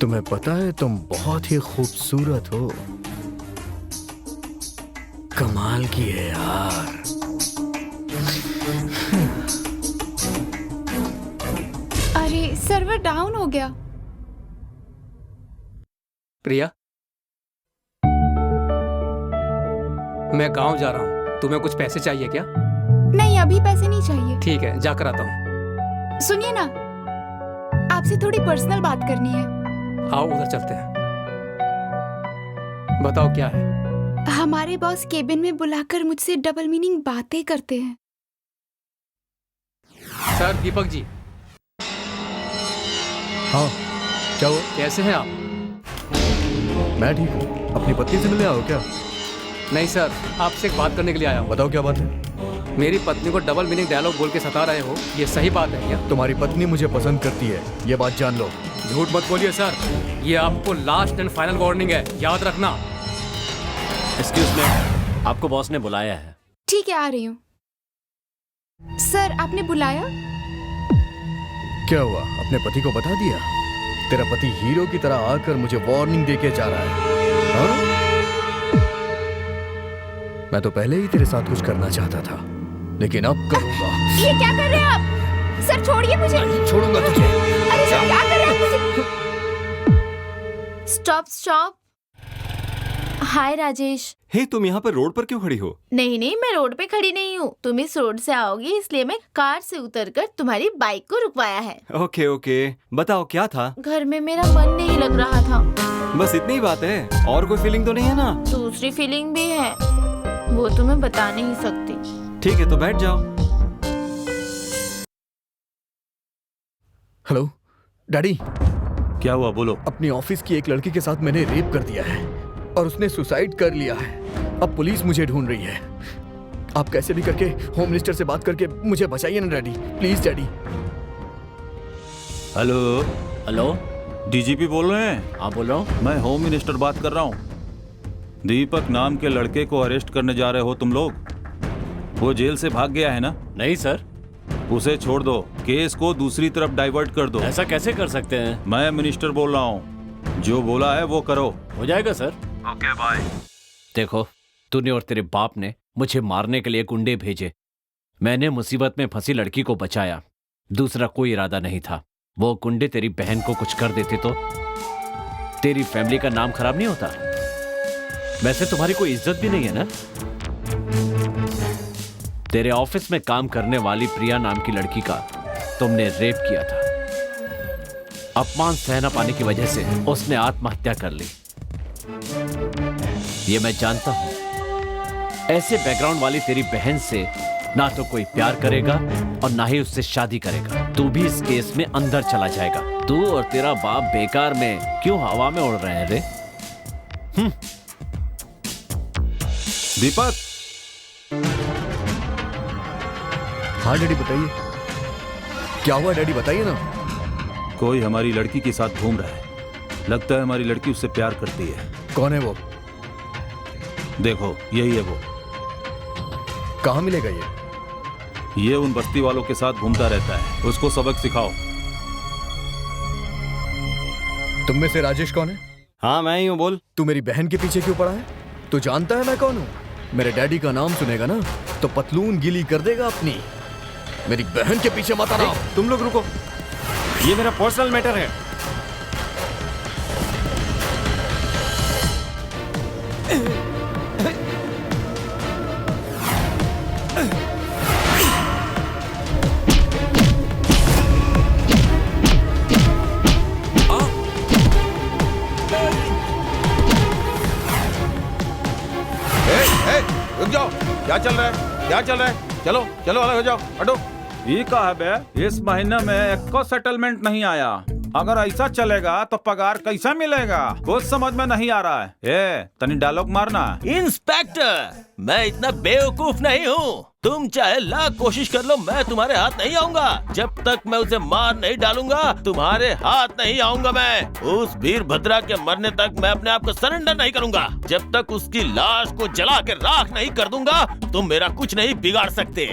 तुम्हें पता है तुम बहुत ही खूबसूरत हो। कमाल की है यार। अरे सर्वर डाउन हो गया। प्रिया, मैं गांव जा रहा हूँ, तुम्हें कुछ पैसे चाहिए क्या? नहीं, अभी पैसे नहीं चाहिए। ठीक है, जाकर आता हूँ। सुनिए ना, आपसे थोड़ी पर्सनल बात करनी है। आओ उधर चलते हैं। बताओ क्या है? हमारे बॉस केबिन में बुलाकर मुझसे डबल मीनिंग बातें करते हैं। सर, दीपक जी। हाँ, क्या हुआ? कैसे हैं आप? मैं ठीक हूँ। अपनी पत्नी से मिलने आओ क्या? नहीं सर, आपसे एक बात करने के लिए आया हूँ। बताओ क्या बात है? मेरी पत्नी को डबल मीनिंग डायलॉग बोल के सता रहे हो, ये सही बात है क्या? तुम्हारी पत्नी मुझे पसंद करती है, ये बात जान लो। झूठ मत बोलिए सर, ये आपको लास्ट एंड फाइनल वार्निंग है, याद रखना। एक्सक्यूज मी, आपको बॉस ने बुलाया है। ठीक है, आ रही हूँ। सर, आपने बुलाया? क्या हुआ? अपने पति को बता दिया? तेरा पति हीरो की तरह आकर मुझे वार्निंग देके जा रहा है। हाँ? मैं तो पहले ही तेरे साथ कुछ करना चाहता था, लेकिन अब करूंगा। ये क्या कर रहे हैं आप? सर छोड़िए मुझे। नहीं छोड़ूंगा तुझे। अरे सर, क्या कर रहे हैं आप? Stop stop. Hi Rajesh. Hey, तुम यहाँ पर रोड पर क्यों खड़ी हो? नहीं नहीं, मैं रोड पे खड़ी नहीं हूँ, तुम इस रोड से आओगी इसलिए मैं कार से उतरकर तुम्हारी बाइक को रुकवाया है। ओके ओके, बताओ क्या था? घर में मेरा मन नहीं लग रहा था। बस इतनी ही बात है, और कोई फीलिंग तो नहीं है ना? दूसरी फीलिंग भी है, वो तो मैं बता नहीं सकती। ठीक है, तो बैठ जाओ। Hello daddy. क्या हुआ, बोलो। अपनी ऑफिस की एक लड़की के साथ मैंने रेप कर दिया है और उसने सुसाइड कर लिया है। अब पुलिस मुझे ढूंढ रही है। आप कैसे भी करके होम मिनिस्टर से बात करके मुझे बचाइए ना daddy, please daddy. Hello hello, DGP बोल रहे हैं? हाँ बोल रहा हूँ। मैं होम मिनिस्टर बात कर रहा हूँ। दीपक नाम के लड़के को अरेस्ट करने जा रहे हो तुम लोग? वो जेल से भाग गया है ना? नहीं सर। उसे छोड़ दो, केस को दूसरी तरफ डाइवर्ट कर दो। ऐसा कैसे कर सकते हैं? मैं मिनिस्टर बोल रहा हूँ, जो बोला है वो करो। हो जाएगा सर। Okay bye. देखो, तूने और तेरे बाप ने मुझे मारने के लिए गुंडे भेजे। मैंने मुसीबत में फंसी लड़की को बचाया, दूसरा कोई इरादा नहीं था। वो गुंडे तेरी बहन को कुछ कर देते तो तेरी फैमिली का नाम खराब नहीं होता। वैसे तुम्हारी कोई इज्जत भी नहीं है ना? तेरे ऑफिस में काम करने वाली प्रिया नाम की लड़की का तुमने रेप किया था। अपमान सह न पाने की वजह से उसने आत्महत्या कर ली। ये मैं जानता हूं। ऐसे बैकग्राउंड वाली तेरी बहन से ना तो कोई प्यार करेगा और ना ही उससे शादी करेगा। तू भी इस केस में अंदर चला जाएगा। तू और तेरा बाप बेकार में क्यों हवा में उड़ रहे हैं रे? दीपक। हाँ डैडी बताइए, क्या हुआ डैडी बताइए ना। कोई हमारी लड़की के साथ घूम रहा है। लगता है हमारी लड़की उससे प्यार करती है। कौन है वो? देखो यही है वो। कहाँ मिलेगा ये उन बस्ती वालों के साथ घूमता रहता है। उसको सबक सिखाओ। तुम में से राजेश कौन है? हाँ मैं ही हूँ, बोल। तू मेरी बहन के पीछे क्यों पड़ा है? तू जानता है मैं कौन हूँ? मेरे डैडी का नाम सुनेगा ना तो पतलून गीली कर देगा अपनी। मेरी बहन के पीछे मत आना। तुम लोग रुको, ये मेरा पर्सनल मैटर है। रुक जाओ, क्या चल रहा है? क्या चल रहा है? चलो चलो अलग हो जाओ, हटो। ये कहा बे, इस महीने में एक को सेटलमेंट नहीं आया। अगर ऐसा चलेगा तो पगार कैसा मिलेगा? कुछ समझ में नहीं आ रहा है। ए, तनी डायलॉग मारना। इंस्पेक्टर, मैं इतना बेवकूफ नहीं हूँ। तुम चाहे लाख कोशिश कर लो, मैं तुम्हारे हाथ नहीं आऊंगा। जब तक मैं उसे मार नहीं डालूंगा तुम्हारे हाथ नहीं आऊंगा। मैं उस वीरभद्रा के मरने तक मैं अपने आप को सरेंडर नहीं करूंगा। जब तक उसकी लाश को जला के राख नहीं कर दूंगा तुम मेरा कुछ नहीं बिगाड़ सकते।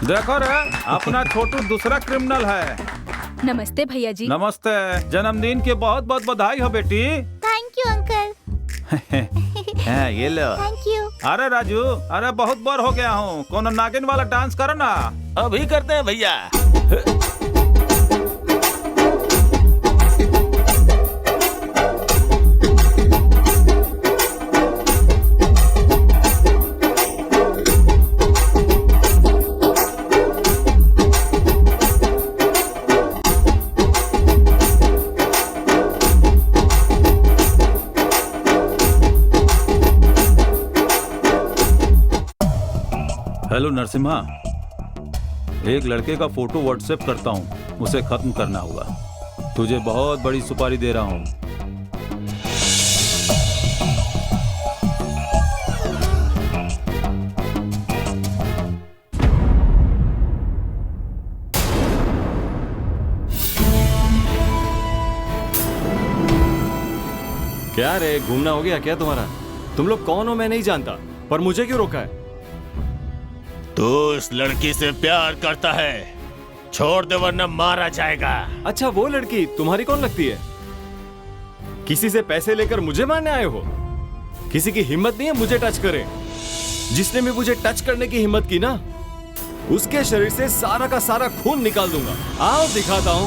देखो रे, अपना छोटू दूसरा क्रिमिनल है। नमस्ते भैया जी। नमस्ते। जन्मदिन की बहुत बहुत बधाई हो बेटी। Thank you uncle. हाँ, ये लो। Thank you. अरे राजू, अरे बहुत बोर हो गया हूँ। कौन नागिन वाला डांस करो ना। अभी करते हैं भैया। हेलो नरसिम्हा, एक लड़के का फोटो व्हाट्सएप करता हूँ, उसे खत्म करना होगा। तुझे बहुत बड़ी सुपारी दे रहा हूँ। क्या रे, घूमना हो गया क्या तुम्हारा? तुम लोग कौन हो मैं नहीं जानता, पर मुझे क्यों रोका है? तू उस लड़की से प्यार करता है, छोड़ दे वरना मारा जाएगा। अच्छा वो लड़की तुम्हारी कौन लगती है? किसी से पैसे लेकर मुझे मारने आए हो? किसी की हिम्मत नहीं है मुझे टच करे। जिसने भी मुझे टच करने की हिम्मत की ना, उसके शरीर से सारा का सारा खून निकाल दूंगा। आओ दिखाता हूं।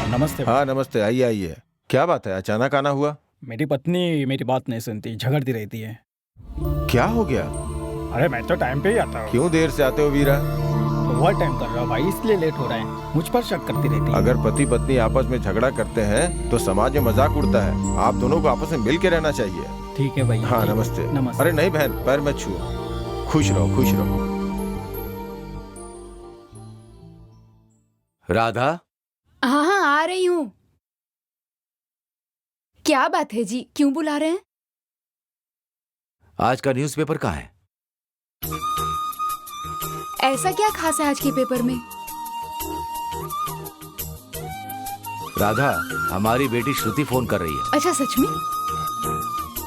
नमस्ते। हाँ नमस्ते, आइए आइए। क्या बात है, अचानक आना हुआ? मेरी पत्नी मेरी बात नहीं सुनती, झगड़ती रहती है। क्या हो गया? अरे मैं तो टाइम पे ही आता हूँ। क्यों देर से आते हो वीरा? ओवर टाइम कर रहा हूँ भाई, इसलिए लेट हो रहा है। मुझ पर शक करती रहती है। अगर पति पत्नी आपस में झगड़ा करते हैं तो समाज में मजाक उड़ता है। आप दोनों को आपस में मिल के रहना चाहिए। ठीक है भाई। हाँ नमस्ते। नमस्ते। अरे नहीं बहन, पैर मत छुओ। खुश रहो खुश रहो। राधा। हाँ हाँ आ रही हूँ। क्या बात है जी, क्यों बुला रहे हैं? आज का न्यूज़पेपर कहाँ है? ऐसा क्या खास है आज के पेपर में? राधा, हमारी बेटी श्रुति फोन कर रही है। अच्छा सच में?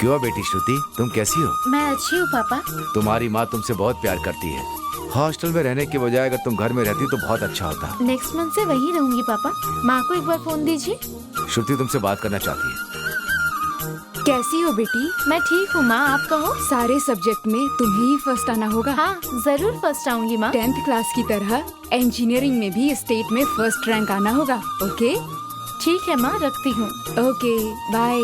क्यों बेटी श्रुति, तुम कैसी हो? मैं अच्छी हूँ पापा। तुम्हारी माँ तुमसे बहुत प्यार करती है। हॉस्टल में रहने के बजाय अगर तुम घर में रहती तो बहुत अच्छा होता। नेक्स्ट मंथ से वहीं रहूंगी पापा। माँ को एक बार फोन दीजिए। श्रुति तुमसे बात करना चाहती है। कैसी हो बेटी? मैं ठीक हूँ माँ, आप कहो। सारे सब्जेक्ट में तुम्हें ही फर्स्ट आना होगा। हाँ जरूर फर्स्ट आऊंगी माँ। 10th क्लास की तरह इंजीनियरिंग में भी स्टेट में फर्स्ट रैंक आना होगा। ओके ठीक है माँ, रखती हूँ। Okay bye.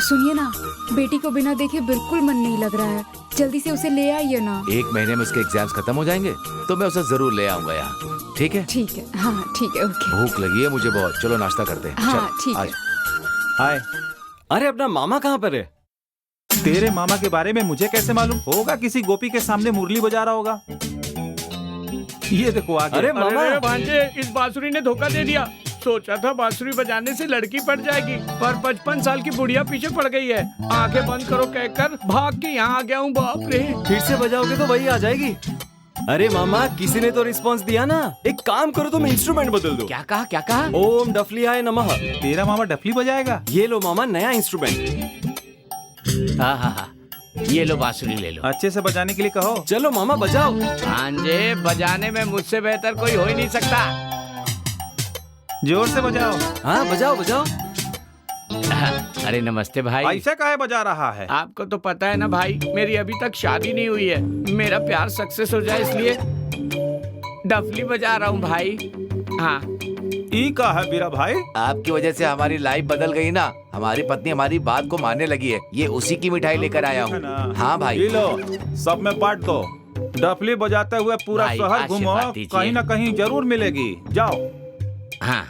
सुनिए ना, बेटी को बिना देखे बिल्कुल मन नहीं लग रहा है, जल्दी से उसे ले आइए ना। 1 महीने में उसके एग्जाम्स खत्म हो जाएंगे तो मैं उसे जरूर ले आऊंगा यहाँ। ठीक है? ठीक है, हाँ ठीक है, ओके। भूख लगी है मुझे बहुत, चलो नाश्ता करते हैं। हाँ चल, ठीक है। आज। हाय। अरे अपना मामा कहाँ पर है? तेरे मामा के बारे में मुझे कैसे मालूम? होगा किसी गोपी के सामने मुरली बजा रहा होगा। ये देखो आगे। अरे मामा। अरे भांजे, इस बांसुरी ने धोखा दे दिया। सोचा था बांसुरी बजाने से लड़की पड़ जाएगी, पर 55 साल की बुढ़िया पीछे पड़ गई है। आंखें बंद करो कहकर भाग के यहाँ आ गया हूँ। बाप रे, फिर से बजाओगे तो वही आ जाएगी। अरे मामा, किसी ने तो रिस्पांस दिया ना। एक काम करो, तुम इंस्ट्रूमेंट बदल दो। क्या कहा क्या कहा? ओम डफलियाय नमः। तेरा मामा डफली बजाएगा? ये लो मामा, नया इंस्ट्रूमेंट। हाँ, ये लो बांसुरी ले लो। अच्छे से बजाने के लिए कहो। चलो मामा बजाओ। भांजे, बजाने में मुझसे बेहतर कोई हो ही नहीं सकता। जोर से बजाओ। हाँ बजाओ बजाओ। अरे नमस्ते भाई। ऐसे काहे बजा रहा है? आपको तो पता है ना भाई, मेरी अभी तक शादी नहीं हुई है। मेरा प्यार सक्सेस हो जाए इसलिए डफली बजा रहा हूँ भाई। हाँ। ई का है बीरा भाई? आपकी वजह से हमारी लाइफ बदल गई ना। हमारी पत्नी हमारी बात को मानने लगी है। ये उसी की मिठाई लेकर आया हूँ। हाँ भाई। ये लो, सब में बांट दो। डफली बजाते हुए पूरा भाई, शहर घूमो, आशीर्वाद दीजिए। कहीं ना कहीं जरूर मिलेगी। जाओ। हाँ।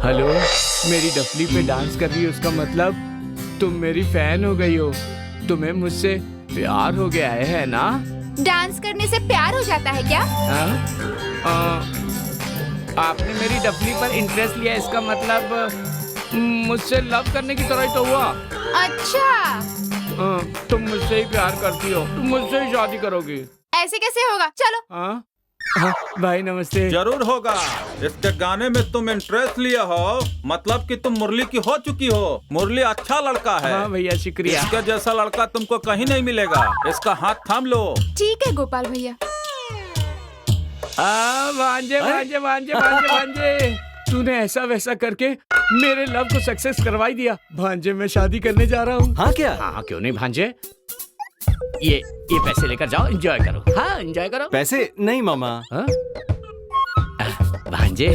हेलो, मेरी डफली पे डांस कर रही हो, उसका मतलब तुम मेरी फैन हो गई हो। तुम्हें मुझसे प्यार हो गया है ना? डांस करने से प्यार हो जाता है क्या? आपने मेरी डफली पर इंटरेस्ट लिया, इसका मतलब मुझसे लव करने की तरह ही तो हुआ। अच्छा, तुम मुझसे ही प्यार करती हो, तुम मुझसे ही शादी करोगी। ऐसे कैसे होगा? चलो। हाँ भाई नमस्ते। जरूर होगा। इसके गाने में तुम इंटरेस्ट लिया हो, मतलब कि तुम मुरली की हो चुकी हो। मुरली अच्छा लड़का है। हाँ भैया शुक्रिया। इसके जैसा लड़का तुमको कहीं नहीं मिलेगा। इसका हाथ थाम लो। ठीक है गोपाल भैया। भांजे भांजे भांजे भांजे भांजे, तूने ऐसा वैसा करके मेरे लव को सक्सेस करवाई दिया। भांजे मैं शादी करने जा रहा हूँ। हाँ क्या? हाँ क्यों नहीं भांजे। ये पैसे लेकर जाओ, एंजॉय करो। हाँ एंजॉय करो। पैसे नहीं मामा। हाँ? भांजे,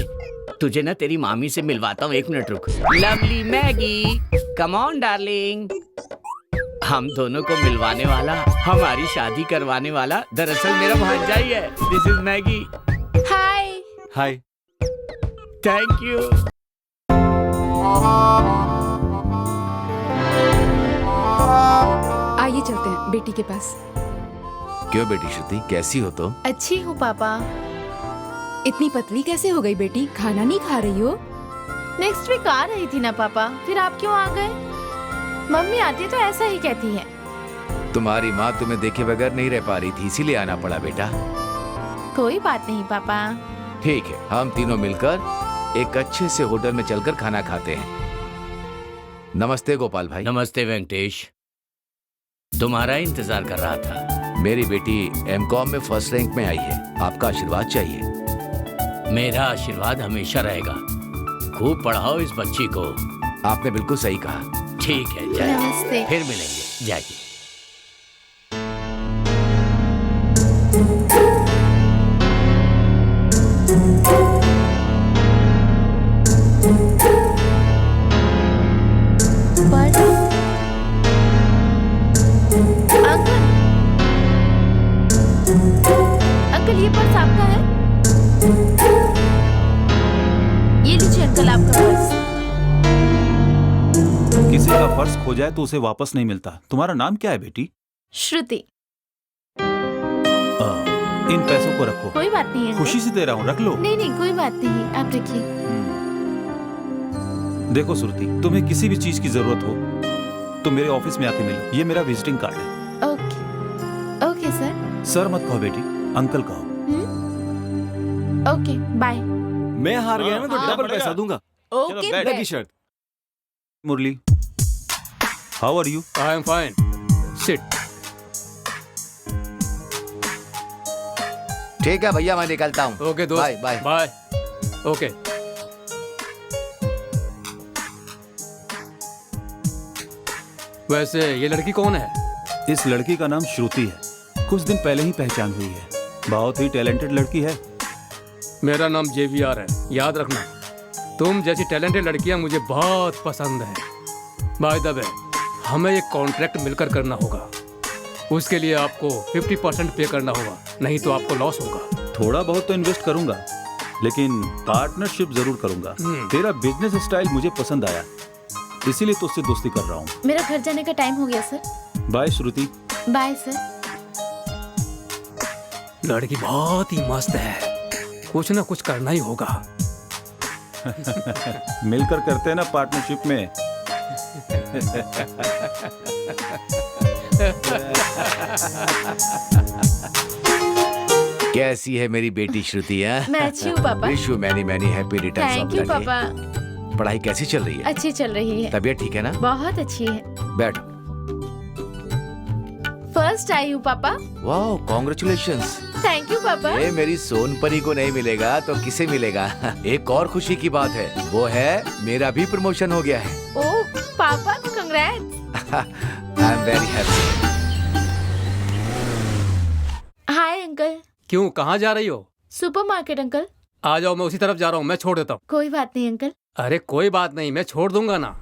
तुझे ना तेरी मामी से मिलवाता हूँ, 1 मिनट रुक। Lovely Maggi, come on darling. हम दोनों को मिलवाने वाला, हमारी शादी करवाने वाला दरअसल मेरा भांजा ही है। This is Maggi. Hi. Hi. Thank you. आइए चलते हैं बेटी के पास। क्यों बेटी श्रुति, कैसी हो तुम? अच्छी हूँ पापा। इतनी पतली कैसे हो गई बेटी? खाना नहीं खा रही हो? नेक्स्ट वीक आ रही थी ना पापा, फिर आप क्यों आ गए? मम्मी आती तो ऐसा ही कहती है। तुम्हारी माँ तुम्हें देखे बगैर नहीं रह पा रही थी, इसीलिए आना पड़ा बेटा। कोई बात नहीं पापा। ठीक है, हम तीनों मिलकर एक अच्छे से होटल में चलकर खाना खाते हैं। नमस्ते गोपाल भाई। नमस्ते वेंकटेश, तुम्हारा इंतजार कर रहा था। मेरी बेटी एमकॉम में फर्स्ट रैंक में आई है, आपका आशीर्वाद चाहिए। मेरा आशीर्वाद हमेशा रहेगा। खूब पढ़ाओ इस बच्ची को। आपने बिल्कुल सही कहा। ठीक है, जाइए। नमस्ते। फिर मिलेंगे, जाइए। पर्स आपका है? ये लीजिए अंकल आपका पर्स। किसी का पर्स खो जाए तो उसे वापस नहीं मिलता। तुम्हारा नाम क्या है बेटी? श्रुति। इन पैसों को रखो। कोई बात नहीं है। खुशी से दे रहा हूँ, रख लो। नहीं नहीं कोई बात नहीं, आप रखिए। देखो श्रुति, तुम्हें किसी भी चीज की जरूरत हो तो मेरे ऑफिस में आके मिलो। ये मेरा विजिटिंग कार्ड है। Okay okay sir. सर मत कहो बेटी, अंकल कहो। Okay bye. मैं हार गया ना तो डबल पैसा दूंगा। ओके लगी शर्त। Murali, how are you? I am fine, sit. ठीक है भैया, मैं निकलता हूँ। ओके दोस्त, बाय बाय बाय। ओके। वैसे ये लड़की कौन है? इस लड़की का नाम श्रुति है। कुछ दिन पहले ही पहचान हुई है। बहुत ही टैलेंटेड लड़की है। मेरा नाम JVR है, याद रखना। तुम जैसी टैलेंटेड लड़कियां मुझे बहुत पसंद है। बाय द वे, हमें एक कॉन्ट्रैक्ट मिलकर करना होगा। उसके लिए आपको 50% पे करना होगा, नहीं तो आपको लॉस होगा। थोड़ा बहुत तो इन्वेस्ट करूंगा, लेकिन पार्टनरशिप जरूर करूंगा। तेरा बिजनेस स्टाइल मुझे पसंद आया, इसीलिए तुझसे दोस्ती कर रहा हूँ। मेरा घर जाने का टाइम हो गया sir. Bye Shruti. Bye sir. लड़की बहुत ही मस्त है, कुछ ना कुछ करना ही होगा। मिलकर करते हैं ना पार्टनरशिप में। कैसी है मेरी बेटी श्रुति? मैं अच्छी हूँ पापा। Wish you many many happy returns of thank the you day. पापा। पढ़ाई कैसी चल रही है? अच्छी चल रही है। तबीयत ठीक है ना? बहुत अच्छी है। बैठो। फर्स्ट आई हूँ पापा। वाह, कॉन्ग्रेचुलेशंस। थैंक यू पापा। ये मेरी सोनपरी को नहीं मिलेगा तो किसे मिलेगा? एक और खुशी की बात है, वो है मेरा भी प्रमोशन हो गया है। ओह पापा, congrats. I am very happy. Hi uncle. क्यों, कहाँ जा रही हो? Supermarket uncle. आ जाओ, मैं उसी तरफ जा रहा हूँ, मैं छोड़ देता हूँ। कोई बात नहीं अंकल। अरे कोई बात नहीं, मैं छोड़ दूंगा ना।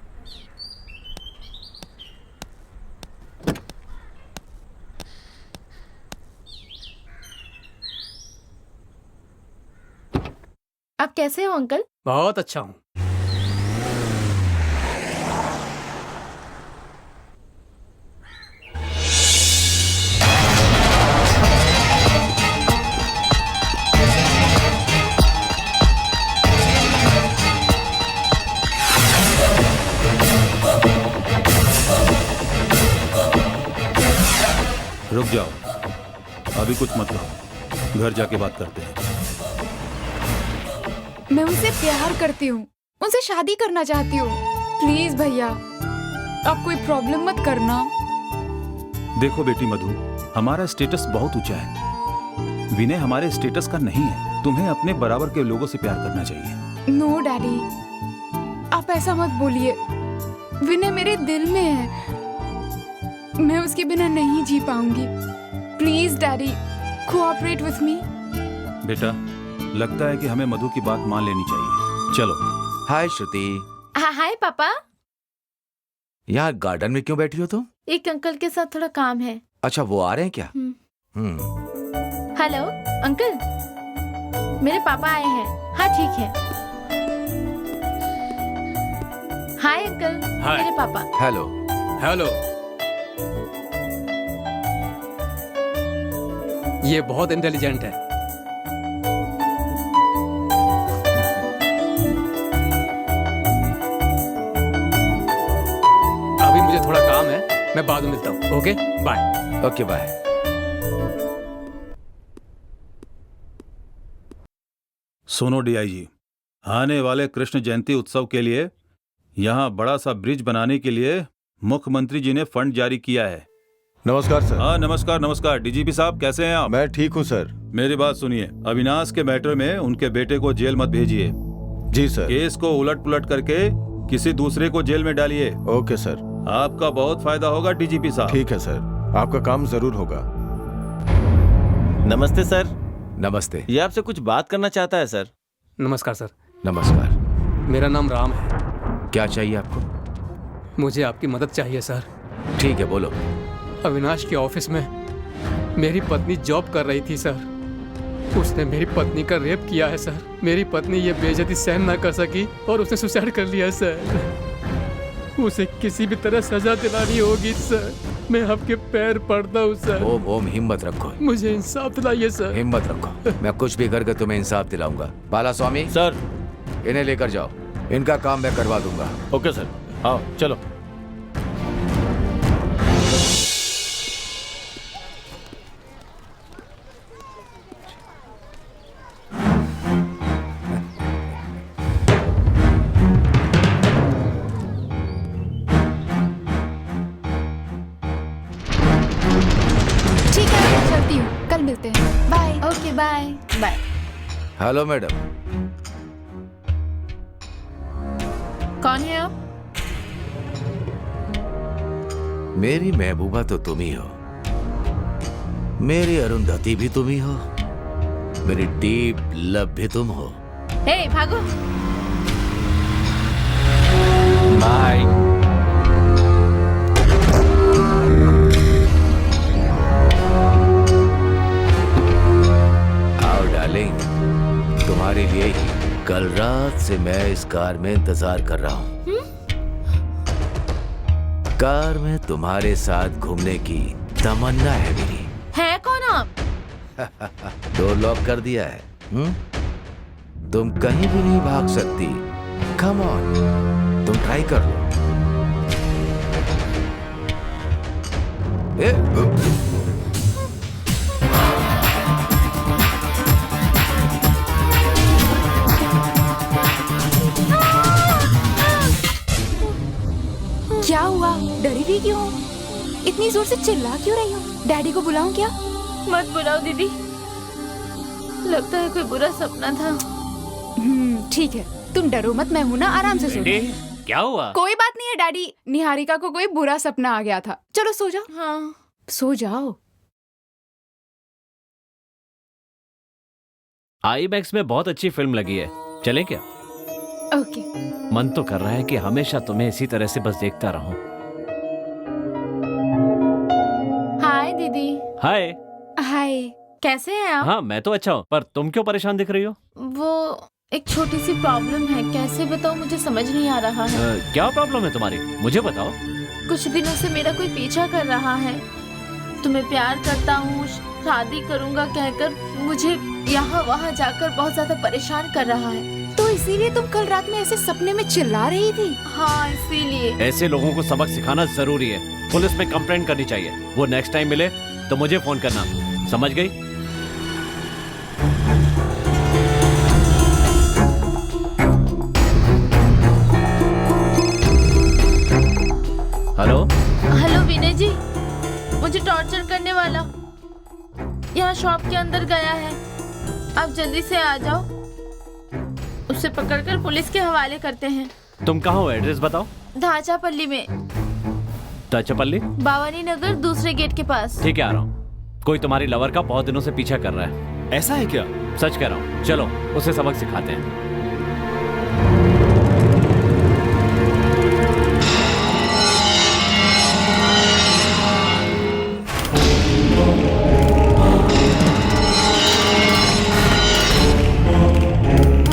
आप कैसे हो अंकल? बहुत अच्छा हूँ। रुक जाओ, अभी कुछ मत करो, घर जाके बात करते हैं। मैं उनसे प्यार करती हूँ, उनसे शादी करना चाहती हूँ। प्लीज भैया, आप कोई प्रॉब्लम मत करना। देखो बेटी मधु, हमारा स्टेटस बहुत ऊंचा है। विनय हमारे स्टेटस का नहीं है। तुम्हें अपने बराबर के लोगों से प्यार करना चाहिए। नो डैडी, आप ऐसा मत बोलिए। विनय मेरे दिल में है, मैं उसके बिना नहीं जी पाऊंगी। Please daddy, cooperate with me. बेटा, लगता है कि हमें मधु की बात मान लेनी चाहिए। चलो। हाय श्रुति। हाय पापा। यहाँ गार्डन में क्यों बैठी हो तुम? एक अंकल के साथ थोड़ा काम है। अच्छा, वो आ रहे हैं क्या? हेलो अंकल, मेरे पापा आए हैं। हाँ ठीक है। Hi uncle. हाय। मेरे पापा। हेलो। हेलो। ये बहुत इंटेलिजेंट है। अभी मुझे थोड़ा काम है, मैं बाद में मिलता हूँ। Okay bye. Okay bye. सुनो डीआईजी, आने वाले कृष्ण जयंती उत्सव के लिए यहाँ बड़ा सा ब्रिज बनाने के लिए मुख्यमंत्री जी ने फंड जारी किया है। नमस्कार सर। हाँ नमस्कार नमस्कार। डीजीपी साहब कैसे हैं आप? मैं ठीक हूँ सर। मेरी बात सुनिए, अविनाश के मैटर में उनके बेटे को जेल मत भेजिए। जी सर। केस को उलट पुलट करके किसी दूसरे को जेल में डालिए। Okay sir. आपका बहुत फायदा होगा डीजीपी साहब। ठीक है सर, आपका काम जरूर होगा। नमस्ते सर। नमस्ते। ये आपसे कुछ बात करना चाहता है सर। नमस्कार सर। नमस्कार। मेरा नाम राम है। क्या चाहिए आपको? मुझे आपकी मदद चाहिए सर। ठीक है, बोलो। अविनाश के ऑफिस में मेरी पत्नी जॉब कर रही थी सर। उसने मेरी पत्नी का रेप किया है सर। मेरी पत्नी ये बेइज्जती सहन ना कर सकी और उसने सुसाइड कर लिया सर। उसे किसी भी तरह सजा दिलानी होगी सर। मैं आपके पैर पड़ता हूँ सर। ओम ओम हिम्मत रखो, मुझे इंसाफ दिलाइए सर। हिम्मत रखो, मैं कुछ भी करके तुम्हें इंसाफ दिलाऊंगा। बाला स्वामी सर, इन्हें लेकर जाओ, इनका काम मैं करवा दूंगा। ओके सर, आओ चलो। ठीक है, मैं चलती हूँ, कल मिलते हैं। Bye. Okay bye bye. Hello madam. कौन है आप? मेरी महबूबा तो तुम ही हो, मेरी अरुंधति भी तुम ही हो, मेरी डीप लव भी तुम हो। हे भागो। बाय। आओ डार्लिंग, तुम्हारे लिए ही कल रात से मैं इस कार में इंतजार कर रहा हूँ। कार में तुम्हारे साथ घूमने की तमन्ना है मेरी। है कौन आप? डोर लॉक कर दिया है। तुम कहीं भी नहीं भाग सकती। कम ऑन, तुम ट्राई कर लो। क्या हुआ? डरी भी क्यों? इतनी जोर से चिल्ला क्यों रही हो? डैडी को बुलाऊं क्या? मत बुलाओ दीदी, लगता है कोई बुरा सपना था। ठीक है, तुम डरो मत, मैं हूं ना, आराम से सो जाओ। क्या हुआ? कोई बात नहीं है डैडी, निहारिका को कोई बुरा सपना आ गया था। चलो सो जाओ। हाँ सो जाओ। आईमैक्स में बहुत अच्छी फिल्म लगी है, चलें क्या? ओके। मन तो कर रहा है कि हमेशा तुम्हें इसी तरह से बस देखता रहूं। हाय दीदी। हाय। हाय, कैसे हैं आप? हाँ मैं तो अच्छा हूँ, पर तुम क्यों परेशान दिख रही हो? वो एक छोटी सी प्रॉब्लम है, कैसे बताऊँ मुझे समझ नहीं आ रहा है। क्या प्रॉब्लम है तुम्हारी, मुझे बताओ। कुछ दिनों से मेरा कोई पीछा कर रहा है। तुम्हें प्यार करता हूँ, शादी करूँगा कहकर मुझे यहाँ वहाँ जाकर बहुत ज्यादा परेशान कर रहा है। तो इसीलिए तुम कल रात में ऐसे सपने में चिल्ला रही थी? हाँ इसीलिए। ऐसे लोगों को सबक सिखाना जरूरी है, पुलिस में कंप्लेंट करनी चाहिए। वो नेक्स्ट टाइम मिले तो मुझे फोन करना, समझ गई? हेलो। हेलो विनय जी, मुझे टॉर्चर करने वाला यहाँ शॉप के अंदर गया है, आप जल्दी से आ जाओ। उसे पकड़कर पुलिस के हवाले करते हैं। तुम कहाँ हो, एड्रेस बताओ। धाचापल्ली में। धाचापल्ली? बावानी नगर दूसरे गेट के पास। ठीक है, आ रहा हूँ। कोई तुम्हारी लवर का बहुत दिनों से पीछा कर रहा है। ऐसा है क्या? सच कह रहा हूँ, चलो उसे सबक सिखाते हैं।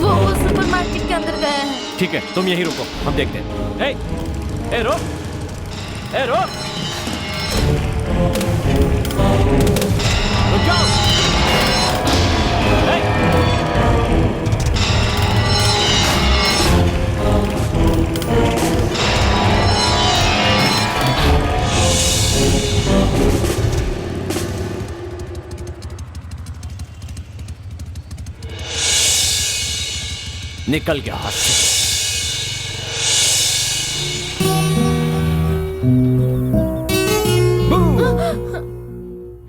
वो सुपरमार्केट के अंदर गया है। ठीक है, तुम यहीं रुको, हम देखते हैं। ए रुक, ए रुक, रुक जाओ। निकल गया हाथ से।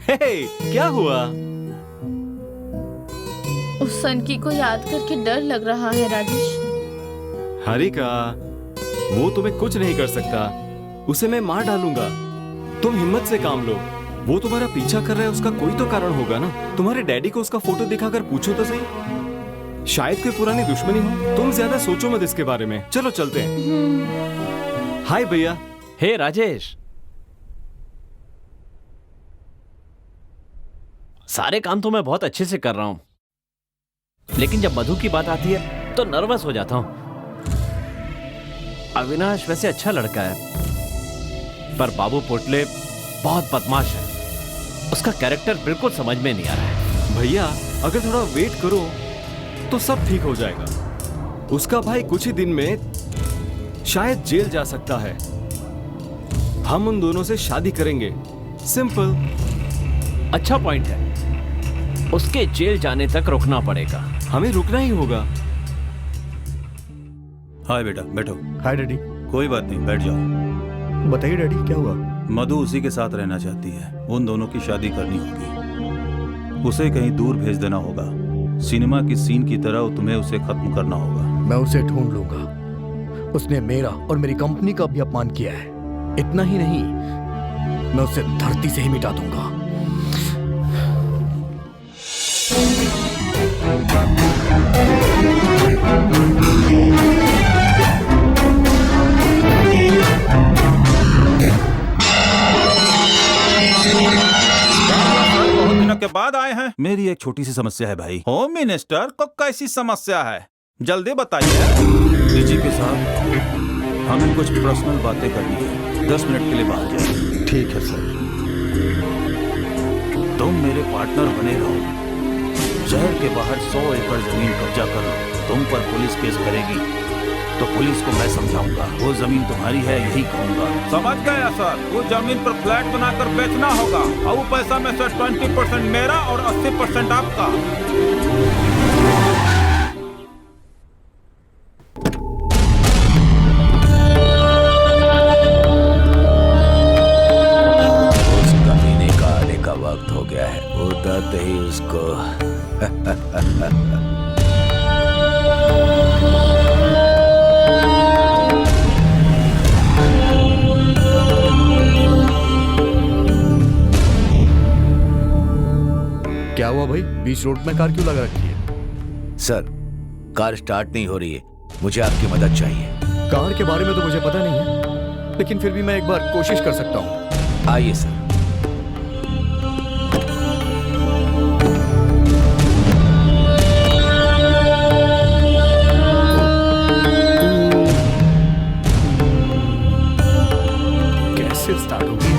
हे, क्या हुआ? उस सनकी को याद करके डर लग रहा है राजेश। हारिका, वो तुम्हें कुछ नहीं कर सकता, उसे मैं मार डालूंगा। तुम हिम्मत से काम लो। वो तुम्हारा पीछा कर रहा है, उसका कोई तो कारण होगा ना। तुम्हारे डैडी को उसका फोटो दिखाकर पूछो तो सही, शायद कोई पुरानी दुश्मनी हो। तुम ज्यादा सोचो मत इसके बारे में, चलो चलते हैं। हाय भैया। हे राजेश, सारे काम तो मैं बहुत अच्छे से कर रहा हूँ, लेकिन जब मधु की बात आती है तो नर्वस हो जाता हूं। अविनाश वैसे अच्छा लड़का है, पर बाबू पोटले बहुत बदमाश है। उसका कैरेक्टर बिल्कुल समझ में नहीं आ रहा है। भैया अगर थोड़ा वेट करो तो सब ठीक हो जाएगा। उसका भाई कुछ ही दिन में शायद जेल जा सकता है। हम उन दोनों से शादी करेंगे, सिंपल। अच्छा पॉइंट है। उसके जेल जाने तक रुकना पड़ेगा। हमें रुकना ही होगा। हाय बेटा, बैठो। हाय डैडी। कोई बात नहीं, बैठ जाओ। बताइए डैडी, क्या हुआ? मधु उसी के साथ रहना चाहती है। उन दोनों की शादी करनी होगी। उसे कहीं दूर भेज देना होगा। सिनेमा की सीन की तरह तुम्हें उसे खत्म करना होगा। मैं उसे ढूंढ लूंगा। उसने मेरा और मेरी कंपनी का भी अपमान किया है। इतना ही नहीं, मैं उसे धरती से ही मिटा दूंगा। बहुत दिनों के बाद आए हैं। मेरी एक छोटी सी समस्या है भाई। होम मिनिस्टर को कैसी समस्या है, जल्दी बताइए। डीजीपी साहब, हमें कुछ पर्सनल बातें करनी है। 10 मिनट के लिए बाहर जाइए। ठीक है सर। तुम मेरे पार्टनर बने रहो। शहर के बाहर 100 एकड़ जमीन कब्जा कर लो। तुम पर पुलिस केस करेगी तो पुलिस को मैं समझाऊंगा वो जमीन तुम्हारी है, यही कहूंगा। समझ गया सर। वो जमीन पर फ्लैट बनाकर बेचना होगा और वो पैसा में से 20% मेरा और 80% आपका। उस कमीने का आने का वक्त हो गया है। उतरते ही उसको क्या हुआ भाई? बीच रोड में कार क्यों लगा रखी है? सर, कार स्टार्ट नहीं हो रही है। मुझे आपकी मदद चाहिए। कार के बारे में तो मुझे पता नहीं है, लेकिन फिर भी मैं एक बार कोशिश कर सकता हूँ। आइए सर। कैसे स्टार्ट होगी?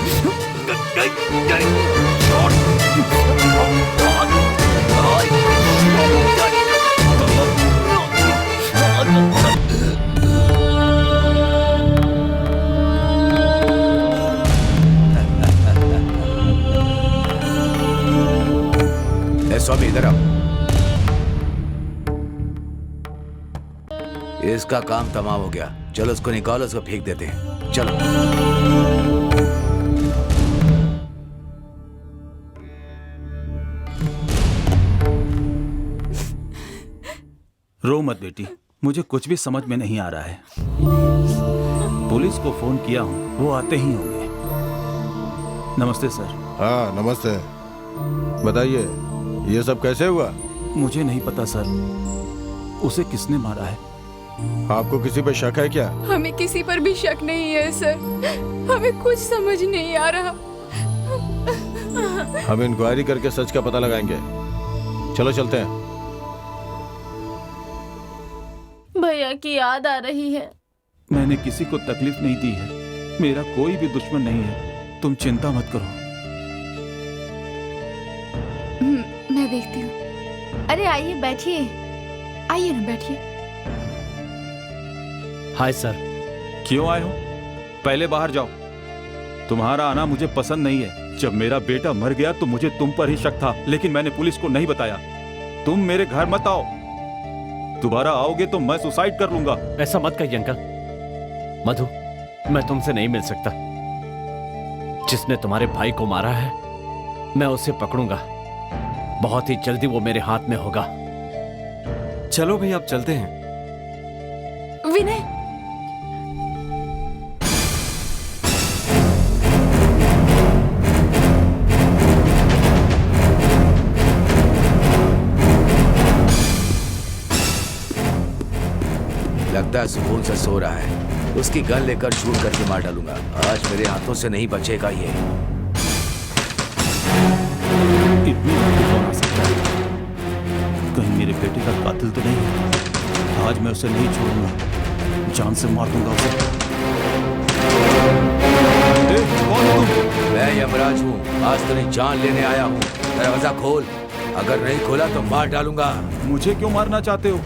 स्वामी इधर आओ। इसका काम तमाम हो गया। चलो उसको निकालो, उसको फेंक देते हैं। चलो। रो मत बेटी, मुझे कुछ भी समझ में नहीं आ रहा है। पुलिस को फोन किया हूँ, वो आते ही होंगे। नमस्ते सर। हाँ नमस्ते। बताइए, ये सब कैसे हुआ? मुझे नहीं पता सर, उसे किसने मारा है। आपको किसी पर शक है क्या? हमें किसी पर भी शक नहीं है सर। हमें कुछ समझ नहीं आ रहा। हम इंक्वायरी करके सच का पता लगाएंगे। चलो चलते हैं। भैया की याद आ रही है। मैंने किसी को तकलीफ नहीं दी है। मेरा कोई भी दुश्मन नहीं है। तुम चिंता मत करो। मैं देखती हूँ। अरे आइए, बैठिए। आइए ना, बैठिए। Hi sir. क्यों आए हो? पहले बाहर जाओ। तुम्हारा आना मुझे पसंद नहीं है। जब मेरा बेटा मर गया तो मुझे तुम पर ही शक था, लेकिन मैंने पुलिस को नहीं बताया। तुम मेरे घर मत आओ। दोबारा आओगे तो मैं सुसाइड कर लूंगा। ऐसा मत कहिए अंकल। मधु, मैं तुमसे नहीं मिल सकता। जिसने तुम्हारे भाई को मारा है, मैं उसे पकड़ूंगा। बहुत ही जल्दी वो मेरे हाथ में होगा। चलो भाई, आप चलते हैं। विनय, लगता है सुकून से सो रहा है। उसकी गन लेकर शूट करके मार डालूंगा। आज मेरे हाथों से नहीं बचेगा ये। इतनी कौन आ सकता है? कहीं मेरे बेटे का कातिल तो नहीं है। आज मैं उसे नहीं छोड़ूंगा, जान से मार दूंगा उसे। कौन हो तुम? मैं यमराज हूँ, आज तेरी जान लेने आया हूँ। दरवाजा खोल, अगर नहीं खोला तो मार डालूंगा। मुझे क्यों मारना चाहते हो?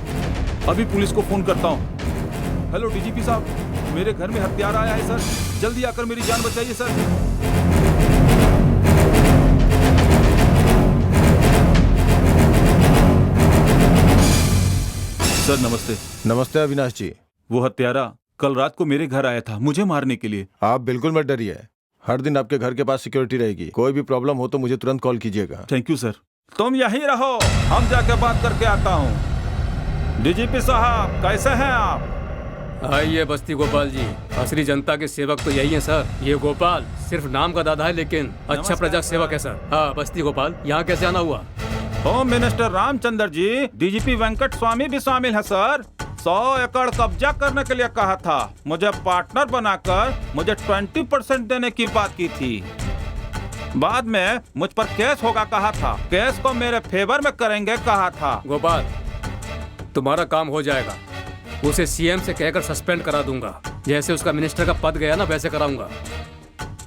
अभी पुलिस को फोन करता हूँ। हेलो डीजीपी साहब, मेरे घर में हत्यारा आया है सर, जल्दी आकर मेरी जान बचाइए सर। सर नमस्ते। नमस्ते अविनाश जी। वो हत्यारा कल रात को मेरे घर आया था मुझे मारने के लिए। आप बिल्कुल मत डरिए, हर दिन आपके घर के पास सिक्योरिटी रहेगी। कोई भी प्रॉब्लम हो तो मुझे तुरंत कॉल कीजिएगा। Thank you sir. तुम यहीं रहो, हम जाके बात करके आता हूँ। डीजीपी साहब कैसे हैं आप? आइए बस्ती गोपाल जी, असली जनता के सेवक तो यही है सर। ये गोपाल सिर्फ नाम का दादा है लेकिन अच्छा प्रजा सेवक है सर। हाँ बस्ती गोपाल, यहाँ कैसे आना हुआ? Home minister Ramchandra ji, DGP Venkat स्वामी भी शामिल है सर। 100 एकड़ कब्जा करने के लिए कहा था, मुझे पार्टनर बनाकर मुझे 20% देने की बात की थी। बाद में मुझ पर केस होगा कहा था, केस को मेरे फेवर में करेंगे कहा था। गोपाल तुम्हारा काम हो जाएगा, उसे सीएम से कहकर सस्पेंड करा दूंगा। जैसे उसका मिनिस्टर का पद गया ना वैसे कराऊंगा,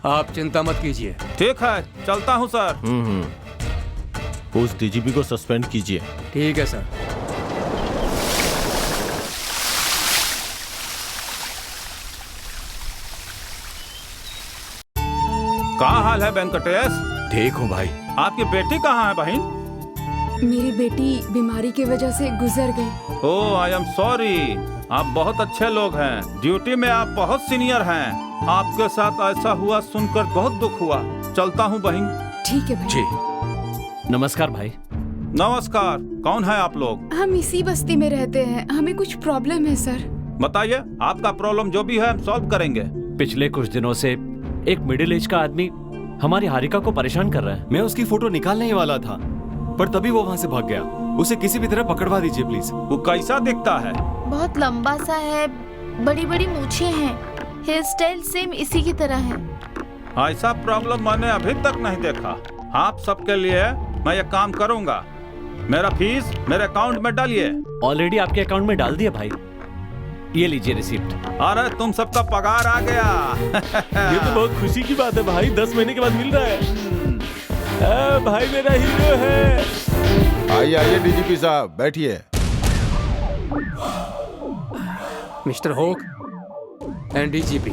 आप चिंता मत कीजिए। ठीक है, चलता हूँ सर। उस डीजीपी को सस्पेंड कीजिए। ठीक है सर। क्या हाल है वेंकटेश? ठीक हूँ भाई। आपकी बेटी कहाँ है बहन? मेरी बेटी बीमारी की वजह से गुजर गई। ओह आई एम सॉरी। आप बहुत अच्छे लोग हैं, ड्यूटी में आप बहुत सीनियर हैं। आपके साथ ऐसा हुआ सुनकर बहुत दुख हुआ। चलता हूँ बहन। ठीक है भाई। जी नमस्कार भाई। नमस्कार। कौन है आप लोग? हम इसी बस्ती में रहते हैं, हमें कुछ प्रॉब्लम है सर। बताइए, आपका प्रॉब्लम जो भी है हम सॉल्व करेंगे। पिछले कुछ दिनों से एक मिडिल एज का आदमी हमारी हारिका को परेशान कर रहा है। मैं उसकी फोटो निकालने ही वाला था, पर तभी वो वहाँ से भाग गया। उसे किसी भी तरह पकड़वा दीजिए प्लीज। वो कैसा दिखता है? बहुत लंबा सा है, बड़ी बड़ी मूछें हैं, हेयर स्टाइल सेम इसी की तरह है। ऐसा प्रॉब्लम मैंने अभी तक नहीं देखा। आप सबके लिए मैं ये काम करूंगा। मेरा फीस मेरे अकाउंट में डालिए। ऑलरेडी आपके अकाउंट में डाल दिया भाई, ये लीजिए रिसिप्ट। अरे तुम सबका पगार आ गया। ये तो बहुत खुशी की बात है भाई, 10 महीने के बाद मिल रहा है। भाई मेरा हीरो है। आइए आइए डीजीपी साहब, बैठिए। मिस्टर होक एंड डीजीपी,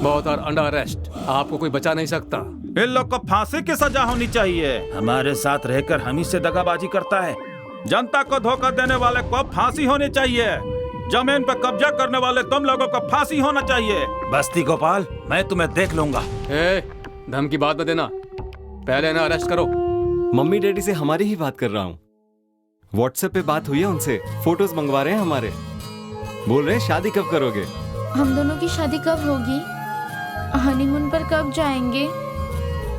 बहुत आर अंडर अरेस्ट। आपको कोई बचा नहीं सकता। इन लोग को फांसी की सजा होनी चाहिए। हमारे साथ रहकर हम ही से दगाबाजी करता है। जनता को धोखा देने वाले को फांसी होनी चाहिए। जमीन पर कब्जा करने वाले तुम लोगों को फांसी होना चाहिए। बस्ती गोपाल, मैं तुम्हें देख लूंगा। धमकी बात न देना, पहले ना अरेस्ट करो। मम्मी डैडी से हमारी ही बात कर रहा हूँ। व्हाट्सएप पे बात हुई है उनसे, फोटोज मंगवा रहे हैं हमारे। बोल रहे हैं शादी कब करोगे? हम दोनों की शादी कब होगी? हनीमून पर कब जाएंगे?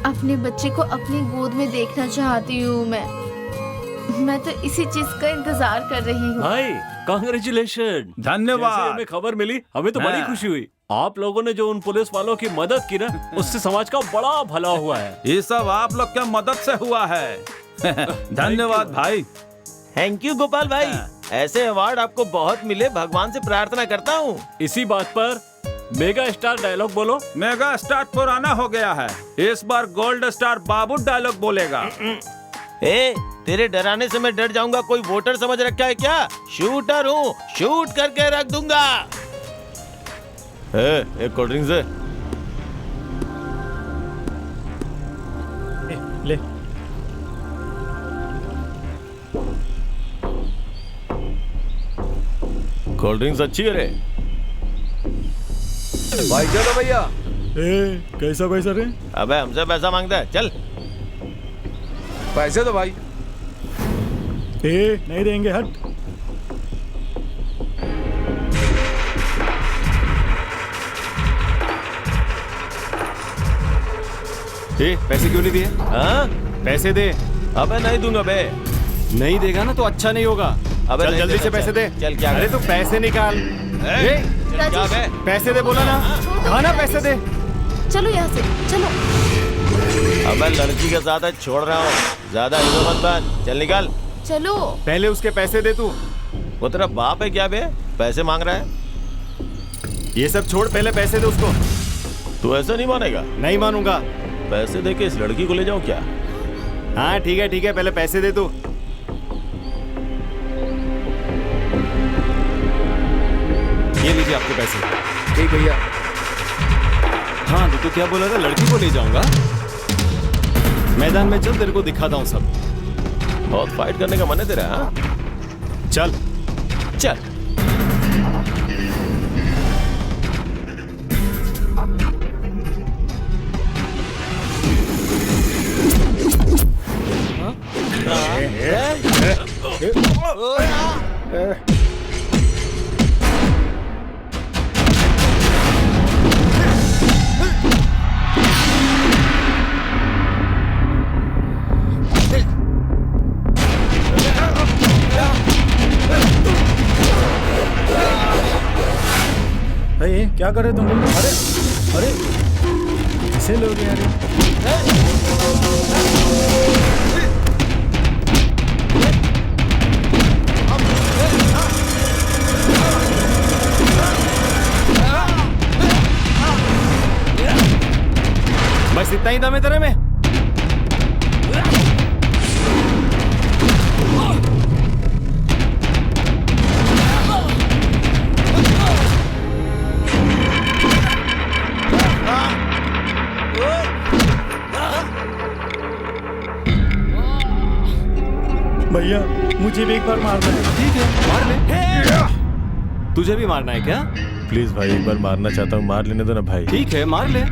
अपने बच्चे को अपनी गोद में देखना चाहती हूँ मैं तो इसी चीज का इंतजार कर रही हूँ। भाई कांग्रेचुलेशन। धन्यवाद। जैसे हमें खबर मिली, हमें तो बड़ी खुशी हुई। आप लोगों ने जो उन पुलिस वालों की मदद की ना, उससे समाज का बड़ा भला हुआ है। ये सब आप लोग की मदद से हुआ है। धन्यवाद भाई। थैंक यू गोपाल भाई। ऐसे अवार्ड आपको बहुत मिले, भगवान से प्रार्थना करता हूँ। इसी बात पर मेगा स्टार डायलॉग बोलो। मेगा स्टार पुराना हो गया है, इस बार गोल्ड स्टार बाबू डायलॉग बोलेगा। तेरे डराने से मैं डर जाऊंगा, कोई वोटर समझ रखा है क्या? शूटर हूँ, शूट करके रख दूंगा। एक कोल्ड ड्रिंक दे। ले। कोल्ड ड्रिंक्स अच्छी है रे। भाई चलो भैया। कैसा पैसा रे? अबे हमसे पैसा मांगता है, चल। पैसे दो भाई। नहीं देंगे, हट। पैसे क्यों नहीं दिए? हाँ? पैसे दे। अबे नहीं दूंगा बे। नहीं देगा ना तो अच्छा नहीं होगा। अबे चल जल्दी से पैसे दे। चल क्या? अरे तू पैसे निकाल। क्या बे? पैसे दे बोला ना। हाँ ना, पैसे दे। चलो यहाँ से, चलो। अबे लड़की के साथ छोड़ रहा हूँ, ज्यादा हीरो मत बन। चल निकल। चलो। पहले उसके पैसे दे तू। वो तेरा बाप है क्या बे? पैसे मांग रहा है? ये सब छोड़, पहले पैसे दे उसको। तू ऐसा नहीं मानेगा? नहीं मानूंगा। पैसे दे के इस लड़की को ले जाऊं क्या? हाँ ठीक है, पहले पैसे दे तू। ये लीजिए आपके पैसे। ठीक भैया। हाँ तो क्या बोला था? लड़की को ले जाऊंगा। मैदान में चल, तेरे को दिखाता हूँ सब। बहुत फाइट करने का मन है तेरा? हाँ? चल चल। अरे क्या कर रहे तुम लोग? अरे अरे किसे लोग यार? बस इतना ही दम है तेरे में? भैया मुझे भी एक बार मारना है। ठीक है मार ले। तुझे भी मारना है क्या? प्लीज भाई, एक बार मारना चाहता हूँ, मार लेने दो ना भाई। ठीक है मार ले।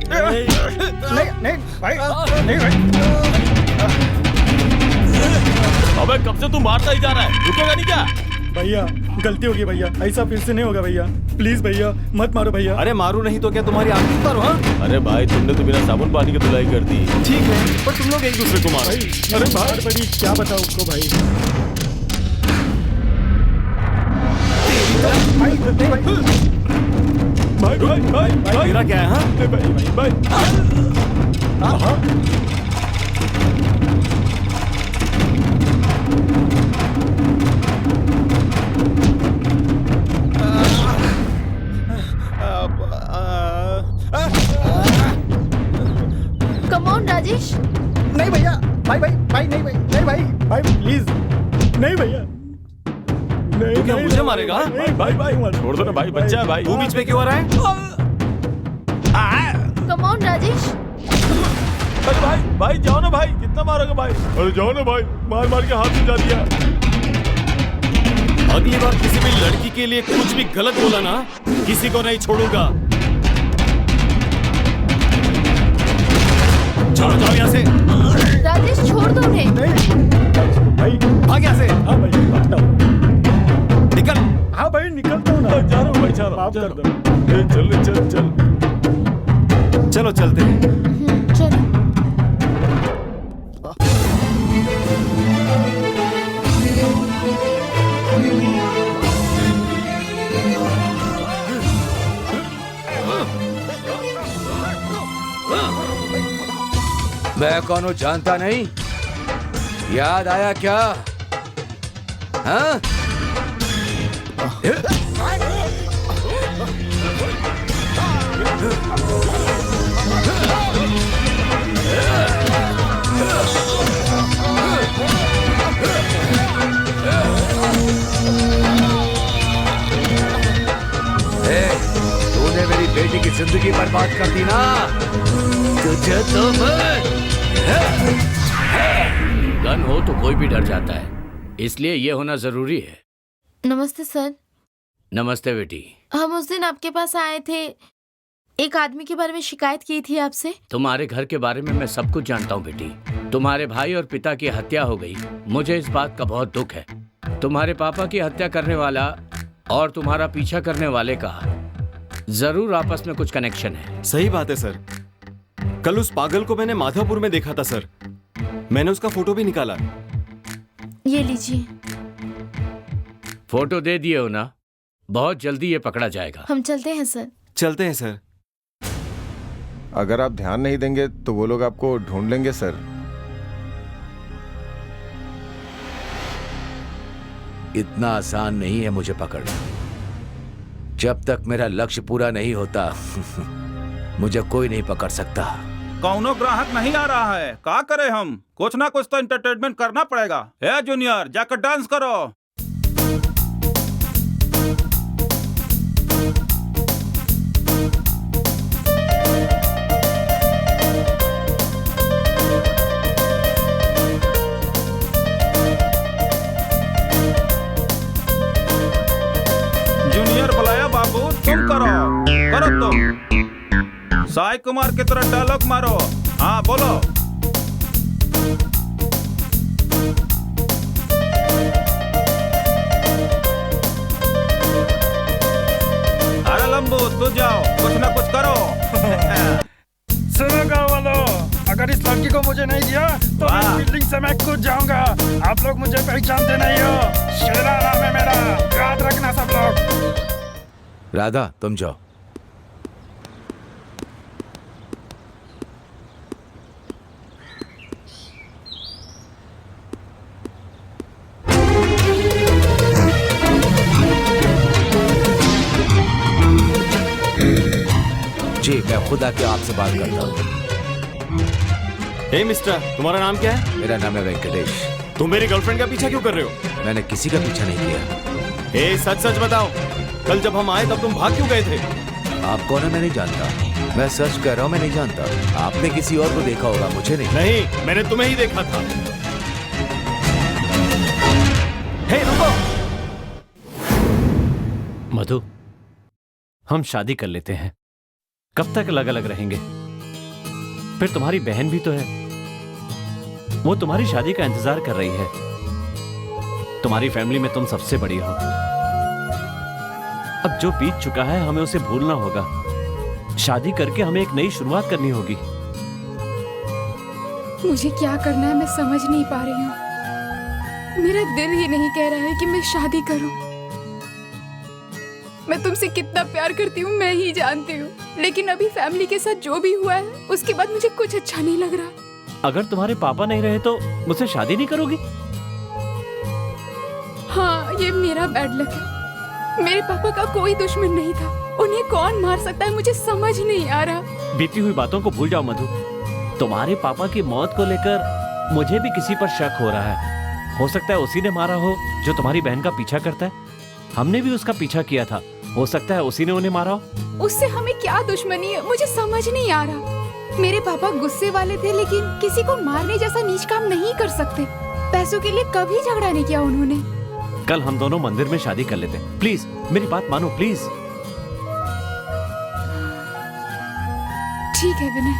नहीं भाई, नहीं भाई। अबे कब से तू मारता ही जा रहा है, रुकेगा नहीं क्या? भैया गलती होगी भैया, ऐसा फिर से नहीं होगा भैया। प्लीज भैया मत मारो भैया। अरे मारू नहीं तो क्या तुम्हारी आंखें मारो? हाँ अरे भाई तुमने तो बिना साबुन पानी की धुलाई कर दी। ठीक है पर तुम लोग एक दूसरे को मारो। अरे बाहर बड़ी क्या बताओ उसको भाई। भाई भाई भाई भाई मेरा क्या है? हाँ भाई भाई कम ऑन राजेश। नहीं भैया, भाई भाई भाई नहीं भाई, नहीं भाई भाई प्लीज नहीं भैया। नहीं क्या मुझे मारेगा? भाई भाई छोड़ दो ना भाई, बच्चा है भाई। तू बीच में क्यों आ रहा है? Come on Rajesh. अरे भाई भाई जाओ ना भाई, कितना मारोगे भाई? अरे जाओ ना भाई, मार मार के हाथ सुझा दिया। अगली बार किसी भी लड़की के लिए कुछ भी गलत बोला ना, किसी को नहीं छोड़ूंगा। चलो जाओ यहाँ से। राजेश छोड़ दो उन्हें। भाई भाग यहाँ से। हाँ भाई भागता हूँ। निकल। हाँ भाई निकलता हूँ ना। जा रहा हूँ भाई, जा रहा हूँ। माफ कर दो। चल चल चल चलो चलते हैं। चलो। मैं कौन हूं जानता नहीं? याद आया क्या? हाँ? तूने मेरी बेटी की जिंदगी बर्बाद कर दी ना, तुझे तो गन हो तो कोई भी डर जाता है, इसलिए ये होना जरूरी है। नमस्ते सर। नमस्ते बेटी। हम उस दिन आपके पास आए थे, एक आदमी के बारे में शिकायत की थी आपसे। तुम्हारे घर के बारे में मैं सब कुछ जानता हूँ बेटी। तुम्हारे भाई और पिता की हत्या हो गई, मुझे इस बात का बहुत दुख है। तुम्हारे पापा की हत्या करने वाला और तुम्हारा पीछा करने वाले का जरूर आपस में कुछ कनेक्शन है। सही बात है सर। कल उस पागल को मैंने माधवपुर में देखा था सर। मैंने उसका फोटो भी निकाला। ये लीजिए। फोटो दे दिए हो ना, बहुत जल्दी ये पकड़ा जाएगा। हम चलते हैं सर। चलते हैं सर। अगर आप ध्यान नहीं देंगे तो वो लोग आपको ढूंढ लेंगे सर। इतना आसान नहीं है मुझे पकड़ना। जब तक मेरा लक्ष्य पूरा नहीं होता मुझे कोई नहीं पकड़ सकता। कौनो ग्राहक नहीं आ रहा है, क्या करे हम? कुछ ना कुछ तो एंटरटेनमेंट करना पड़ेगा। ए जूनियर, जाकर डांस करो। जूनियर बुलाया बाबू, तुम करो तुम। साई कुमार की तरह डायलॉग मारो। हाँ बोलो। अरे लंबू तू जाओ, कुछ ना कुछ करो। सुनो गाँव वालों, अगर इस लड़की को मुझे नहीं दिया तो मैं बिल्डिंग से मैं कूद जाऊंगा। आप लोग मुझे पहचानते नहीं हो। शेरा नाम है मेरा, याद रखना सब लोग। राधा तुम जाओ। जी मैं खुद आके आपसे बात करता हूँ। हे मिस्टर, तुम्हारा नाम क्या है? मेरा नाम है वेंकटेश। तुम मेरी गर्लफ्रेंड का पीछा क्यों कर रहे हो? मैंने किसी का पीछा नहीं किया। हे सच सच बताओ, कल जब हम आए तब तुम भाग क्यों गए थे? आप कौन है मैं नहीं जानता। मैं सच कह रहा हूँ, मैं नहीं जानता। आपने किसी और को देखा होगा, मुझे नहीं। नहीं, मैंने तुम्हें ही देखा था। हे रुको। मधु, हम शादी कर लेते हैं। कब तक अलग अलग रहेंगे? फिर तुम्हारी बहन भी तो है, वो तुम्हारी शादी का इंतजार कर रही है। तुम्हारी फैमिली में तुम सबसे बड़ी हो। अब जो बीत चुका है हमें उसे भूलना होगा। शादी करके हमें एक नई शुरुआत करनी होगी। मुझे क्या करना है मैं समझ नहीं पा रही हूँ। मेरा दिल ही नहीं कह रहा है कि मैं शादी करूं। मैं तुमसे कितना प्यार करती हूँ मैं ही जानती हूँ, लेकिन अभी फैमिली के साथ जो भी हुआ है उसके बाद मुझे कुछ अच्छा नहीं लग रहा। अगर तुम्हारे पापा नहीं रहे तो मुझसे शादी नहीं करोगी? हाँ, ये मेरा बैड लक है। मेरे पापा का कोई दुश्मन नहीं था। उन्हें कौन मार सकता है मुझे समझ नहीं आ रहा। बीती हुई बातों को भूल जाओ मधु। तुम्हारे पापा की मौत को लेकर मुझे भी किसी पर शक हो रहा है। हो सकता है उसी ने मारा हो जो तुम्हारी बहन का पीछा करता है। हमने भी उसका पीछा किया था, हो सकता है उसी ने उन्हें मारा हो। उससे हमें क्या दुश्मनी है मुझे समझ नहीं आ रहा। मेरे पापा गुस्से वाले थे, लेकिन किसी को मारने जैसा नीच काम नहीं कर सकते। पैसों के लिए कभी झगड़ा नहीं किया उन्होंने। कल हम दोनों मंदिर में शादी कर लेते हैं। प्लीज मेरी बात मानो प्लीज। ठीक है विनय।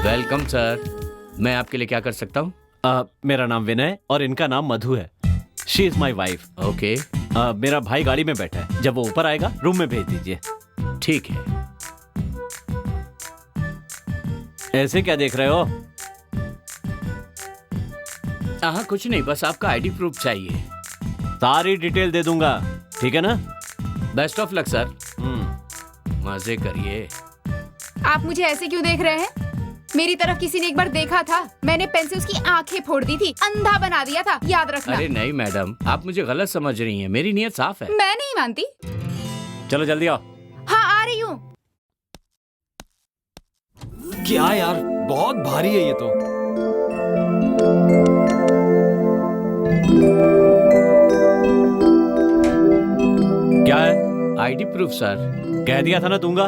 Welcome sir. मैं आपके लिए क्या कर सकता हूँ? मेरा नाम विनय और इनका नाम मधु है। She is my wife. Okay. मेरा भाई गाड़ी में बैठा है, जब वो ऊपर आएगा रूम में भेज दीजिए। ठीक है। ऐसे क्या देख रहे हो? हाँ कुछ नहीं, बस आपका आईडी प्रूफ चाहिए। सारी डिटेल दे दूंगा, ठीक है ना? Best of luck sir. मजे करिए। आप मुझे ऐसे क्यों देख रहे हैं? मेरी तरफ किसी ने एक बार देखा था, मैंने पेन से उसकी आंखें फोड़ दी थी, अंधा बना दिया था, याद रखना। अरे नहीं मैडम, आप मुझे गलत समझ रही हैं। मेरी नीयत साफ है। मैं नहीं मानती। चलो जल्दी आओ। हाँ आ रही हूँ। क्या यार, बहुत भारी है ये तो। क्या है? ID proof sir. कह दिया था ना दूंगा।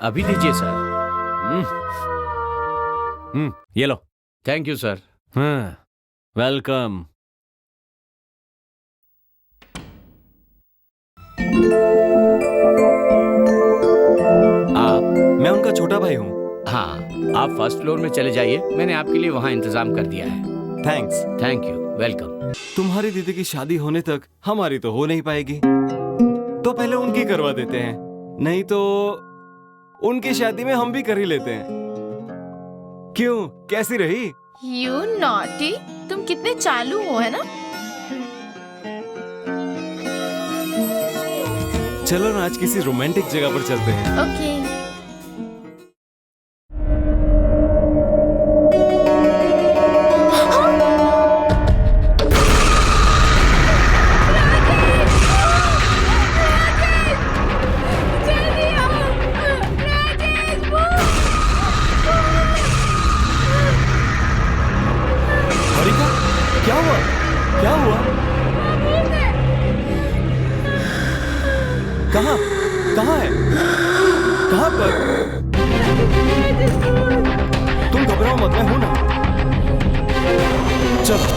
अभी दीजिए सर। ये लो। Thank you sir. वेलकम। मैं उनका छोटा भाई हूँ। हाँ, आप फर्स्ट फ्लोर में चले जाइए, मैंने आपके लिए वहाँ इंतजाम कर दिया है। थैंक्स। Thank you, welcome. तुम्हारी दीदी की शादी होने तक हमारी तो हो नहीं पाएगी, तो पहले उनकी करवा देते हैं, नहीं तो उनकी शादी में हम भी कर ही लेते हैं। क्यों, कैसी रही? You naughty, तुम कितने चालू हो, है ना? चलो ना आज किसी रोमांटिक जगह पर चलते हैं। ओके। कहाँ कहाँ है? कहाँ पर? तुम घबराओ मत, मैं हूं ना। चलो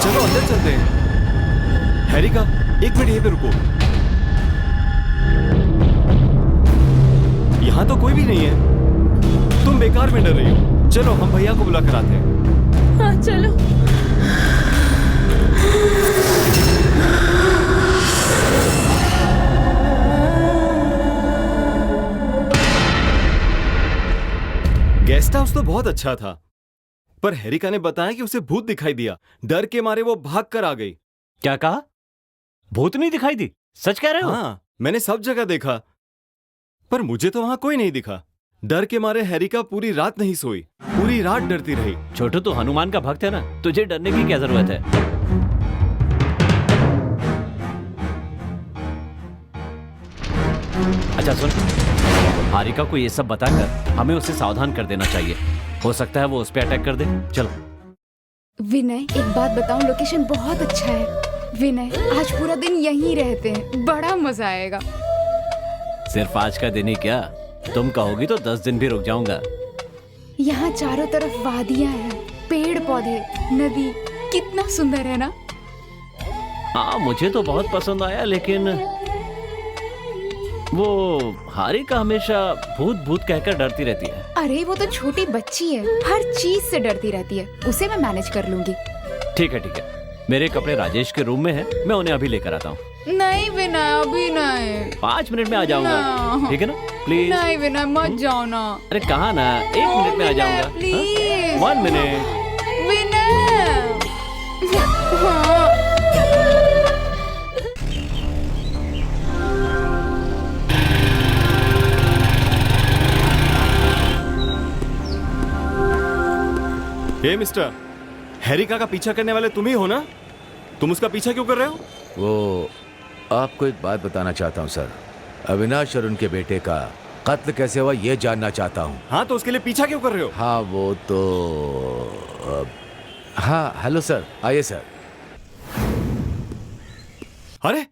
चलो अंदर चलते हैं। हैरी का एक मिनट यहीं पे रुको। यहां तो कोई भी नहीं है। तुम बेकार में डर रही हो। चलो हम भैया को बुला कर आते हैं। हाँ चलो। गेस्ट हाउस तो बहुत अच्छा था, पर हेरिका ने बताया कि उसे भूत दिखाई दिया। डर के मारे वो भाग कर आ गई। क्या कहा? भूत नहीं दिखाई दी? सच कह रहे हो? हाँ, मैंने सब जगह देखा, पर मुझे तो वहां कोई नहीं दिखा। डर के मारे हेरिका पूरी रात नहीं सोई, पूरी रात डरती रही। छोटू, तो हनुमान का भक्त है ना, तुझे डरने की क्या जरूरत है? अच्छा सुन, हारिका को ये सब बताकर हमें उसे सावधान कर देना चाहिए। हो सकता है वो उस पे अटैक कर दे। चलो। विनय, एक बात बताऊं, लोकेशन बहुत अच्छा है। विनय, आज पूरा दिन यहीं रहते हैं, बड़ा मजा आएगा। सिर्फ आज का दिन ही क्या, तुम कहोगी तो 10 दिन भी रुक जाऊंगा। यहाँ चारों तरफ वादियाँ हैं, पेड़ पौधे, नदी, कितना सुंदर है ना? हाँ, मुझे तो बहुत पसंद आया, लेकिन वो हारिका हमेशा भूत भूत कहकर डरती रहती है। अरे वो तो छोटी बच्ची है, हर चीज से डरती रहती है। उसे मैं मैनेज कर लूंगी। ठीक है, मेरे कपड़े राजेश के रूम में हैं, मैं उन्हें अभी लेकर आता हूँ। नहीं विनय, अभी नहीं। 5 मिनट में आ जाऊंगा, ठीक है ना? प्लीज। नहीं विनय, मत जाओ ना। अरे कहा ना, 1 मिनट में आ जाऊंगा। प्लीज। 1 मिनट। विनय। हाँ। हे मिस्टर, हेरिका का पीछा करने वाले तुम ही हो ना? तुम उसका पीछा क्यों कर रहे हो? वो आपको एक बात बताना चाहता हूँ सर। अविनाश और उनके बेटे का कत्ल कैसे हुआ ये जानना चाहता हूँ। हाँ, तो उसके लिए पीछा क्यों कर रहे हो? हाँ वो तो हाँ हेलो सर, आइए सर। अरे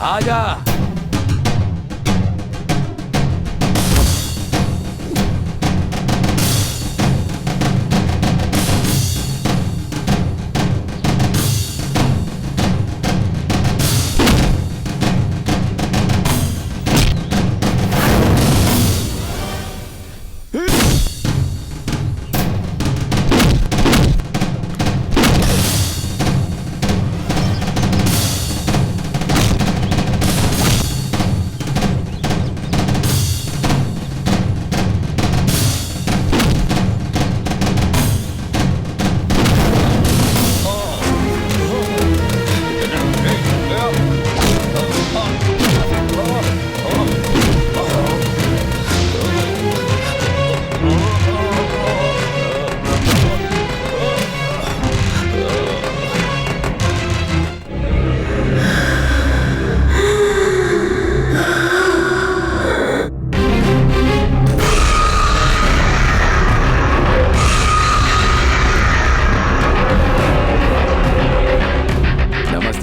आजा।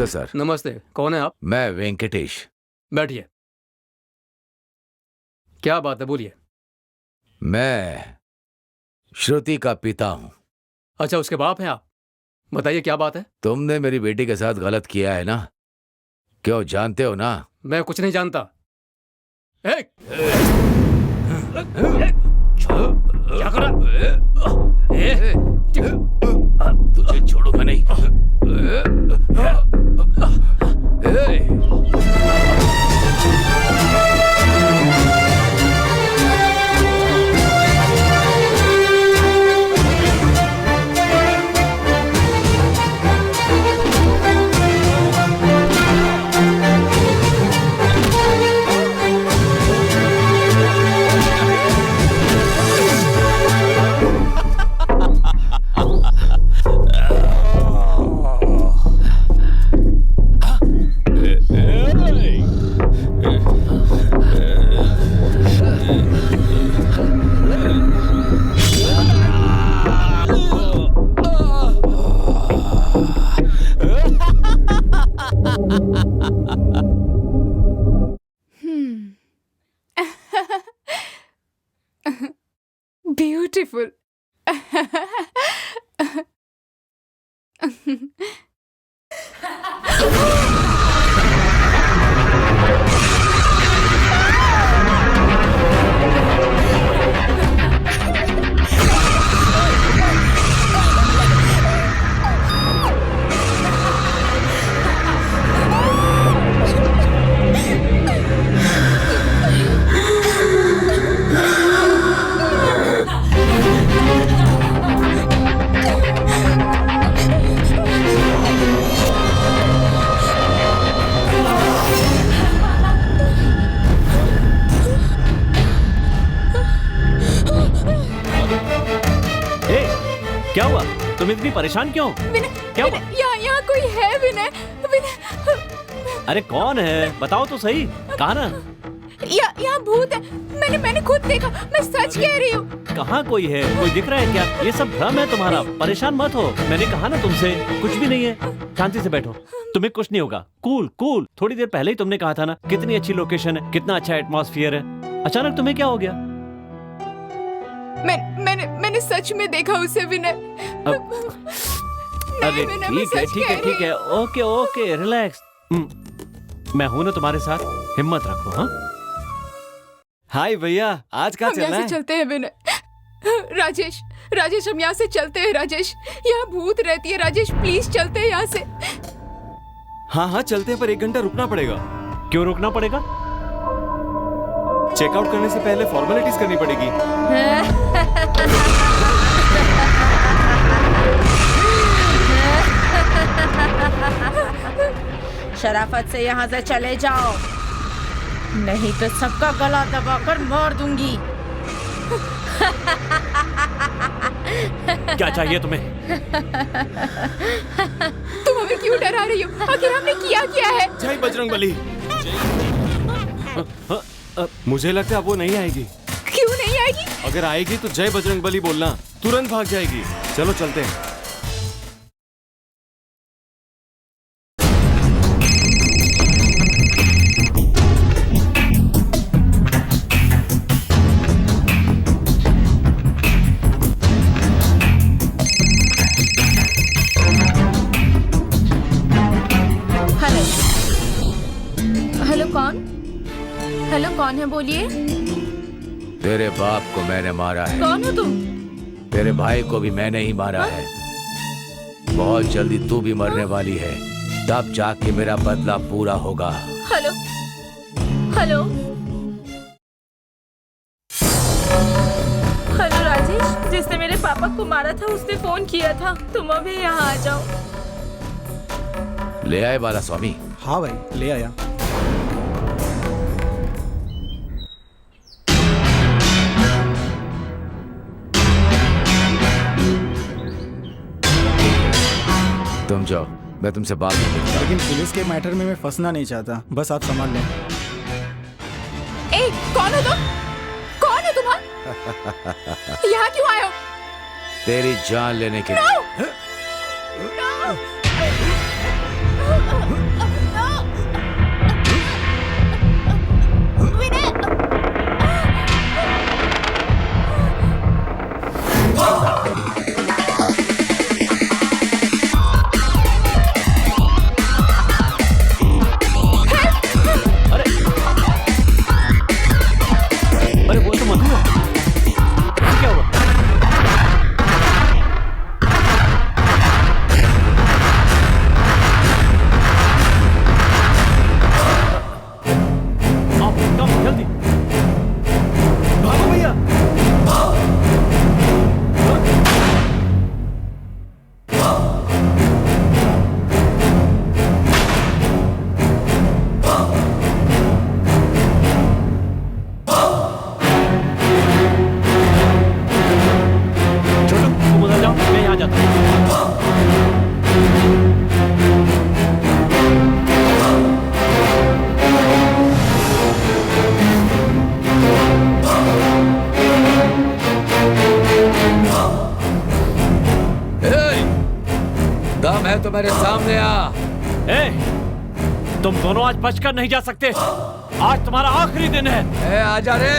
सर। नमस्ते, कौन है आप? मैं वेंकटेश। बैठिए। क्या बात है, बोलिए। मैं श्रुति का पिता हूं। अच्छा, उसके बाप हैं आप? बताइए क्या बात है। तुमने मेरी बेटी के साथ गलत किया है ना? क्यों, जानते हो ना? मैं कुछ नहीं जानता। क्या कर तुझे छोड़ूंगा नहीं। ब्यूटीफुल। क्या हुआ? तुम इतनी परेशान क्यों? क्या हुआ? यहाँ कोई है विनय? विनय। अरे कौन है? बताओ तो सही। कहा ना? यहाँ भूत है। मैंने खुद देखा। मैं सच कह रही हूँ। कहाँ कोई है? कोई दिख रहा है क्या? ये सब भ्रम है तुम्हारा। परेशान मत हो। मैंने कहा ना तुमसे, कुछ भी नहीं है। शांति से बैठो, तुम्हें कुछ नहीं होगा। Cool cool. थोड़ी देर पहले ही तुमने कहा था ना, कितनी अच्छी लोकेशन है, कितना अच्छा एटमॉस्फेयर है। अचानक तुम्हें क्या हो गया? मैंने सच में देखा उसे विनय। अरे ठीक है। Okay relax. मैं हूं ना तुम्हारे साथ, हिम्मत रखो। हाँ हाय भैया, आज कहाँ चलना है? हम यहाँ से चलते हैं विनय। राजेश हम यहाँ से चलते हैं। राजेश, यहाँ भूत रहती है। राजेश प्लीज चलते हैं यहाँ से। हाँ चलते हैं, पर 1 घंटा रुकना पड़ेगा। क्यों रुकना पड़ेगा? चेकआउट करने से पहले फॉर्मेलिटीज करनी पड़ेगी। शराफत से यहाँ से चले जाओ, नहीं तो सबका गला दबाकर मार दूंगी। क्या चाहिए तुम्हें? तुम हमें क्यों डरा रही हो? आखिर हमने क्या है? जय बजरंगबली। मुझे लगता है अब वो नहीं आएगी। क्यों नहीं आएगी? अगर आएगी तो जय बजरंगबली बोलना, तुरंत भाग जाएगी। चलो चलते हैं। हेलो, कौन है? बोलिए। तेरे बाप को मैंने मारा है। कौन हो तुम? तेरे भाई को भी मैंने ही मारा है। बहुत जल्दी तू भी मरने वाली है, तब जाके मेरा बदला पूरा होगा। हेलो राजेश, जिसने मेरे पापा को मारा था उसने फोन किया था। तुम अभी यहाँ आ जाओ। ले आए बाला स्वामी? हाँ भाई, ले आया। तुम जाओ, मैं तुमसे बात नहीं करता। लेकिन पुलिस के मैटर में मैं फंसना नहीं चाहता, बस आप संभाल लें। कौन हो तुम? कौन हो तुम? यहाँ क्यों आए हो? तेरी जान लेने के लिए। अरे तुम दोनों आज बचकर नहीं जा सकते। आज तुम्हारा आखिरी दिन है। आजा रे।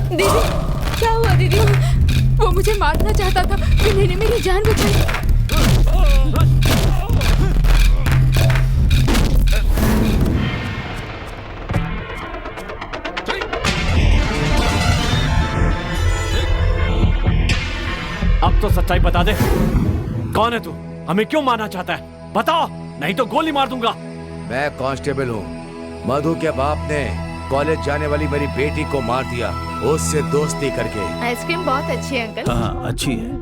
दीदी, क्या हुआ दीदी? वो मुझे मारना चाहता था, मैंने मेरी जान बचाई। अब तो सच्चाई बता दे, कौन है तू? हमें क्यों मारना चाहता है? बताओ, नहीं तो गोली मार दूंगा। मैं कांस्टेबल हूँ। मधु के बाप ने कॉलेज जाने वाली मेरी बेटी को मार दिया, उससे दोस्ती करके। आइसक्रीम बहुत अच्छी है अंकल। हाँ, अच्छी है।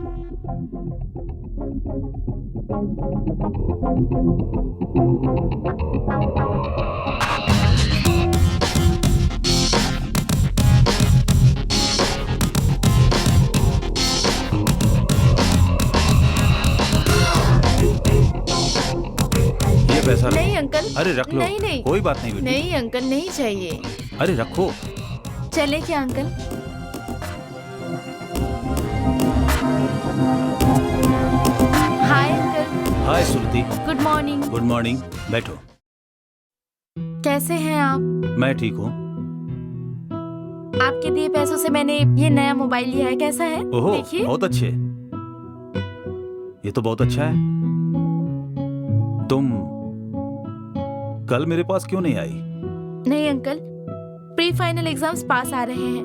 ये पैसा रखो। नहीं अंकल। अरे रख लो। नहीं नहीं, कोई बात नहीं बेटी। नहीं अंकल, नहीं चाहिए। अरे रखो। चले क्या uncle? Hi uncle. Hi Surti. Good morning. Good morning. बैठो। कैसे हैं आप? मैं ठीक हूँ। आपके दिए पैसों से मैंने ये नया मोबाइल लिया है, कैसा है? ओहो, देखिए। बहुत अच्छे। ये तो बहुत अच्छा है। तुम कल मेरे पास क्यों नहीं आई? नहीं अंकल, प्री फाइनल एग्जाम्स पास आ रहे हैं,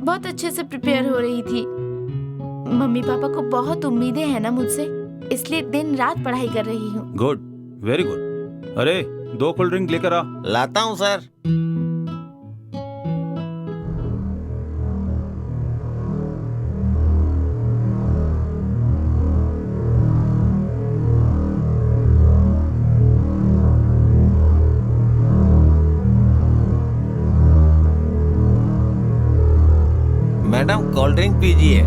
बहुत अच्छे से प्रिपेयर हो रही थी। मम्मी पापा को बहुत उम्मीदें हैं ना मुझसे, इसलिए दिन रात पढ़ाई कर रही हूँ। Good, very good. अरे 2 कोल्ड ड्रिंक लेकर आ। लाता हूँ सर। मैडम कोल्ड ड्रिंक पीजिए।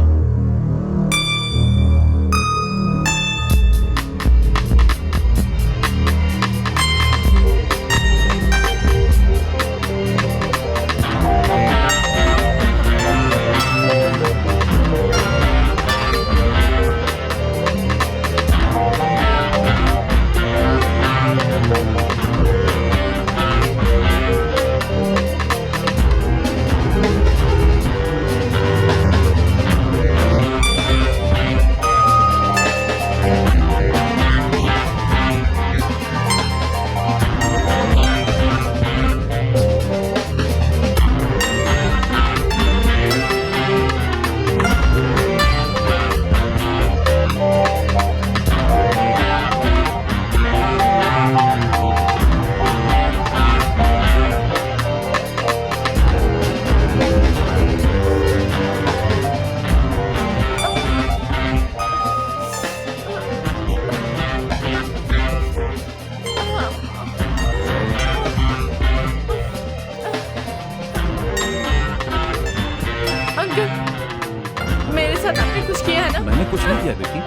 कुछ नहीं किया बेटी।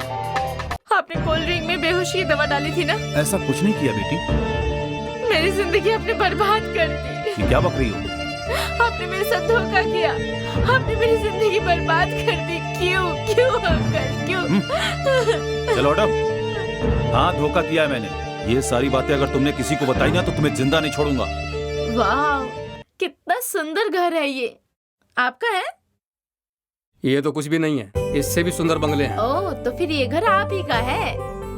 आपने कोल्ड ड्रिंक में बेहोशी की दवा डाली थी ना? ऐसा कुछ नहीं किया बेटी। मेरी जिंदगी आपने बर्बाद कर दी। ये क्या बक रही हो? आपने मेरे साथ धोखा किया, आपने मेरी जिंदगी बर्बाद कर दी। क्यों क्यों अंकल क्यों? चलो हटो। हाँ, धोखा किया है मैंने। ये सारी बातें अगर तुमने किसी को बताई ना तो तुम्हें जिंदा नहीं छोड़ूंगा। वाह, कितना सुंदर घर है ये। आपका है? ये तो कुछ भी नहीं है, इससे भी सुंदर बंगले हैं। ओह, तो फिर ये घर आप ही का है?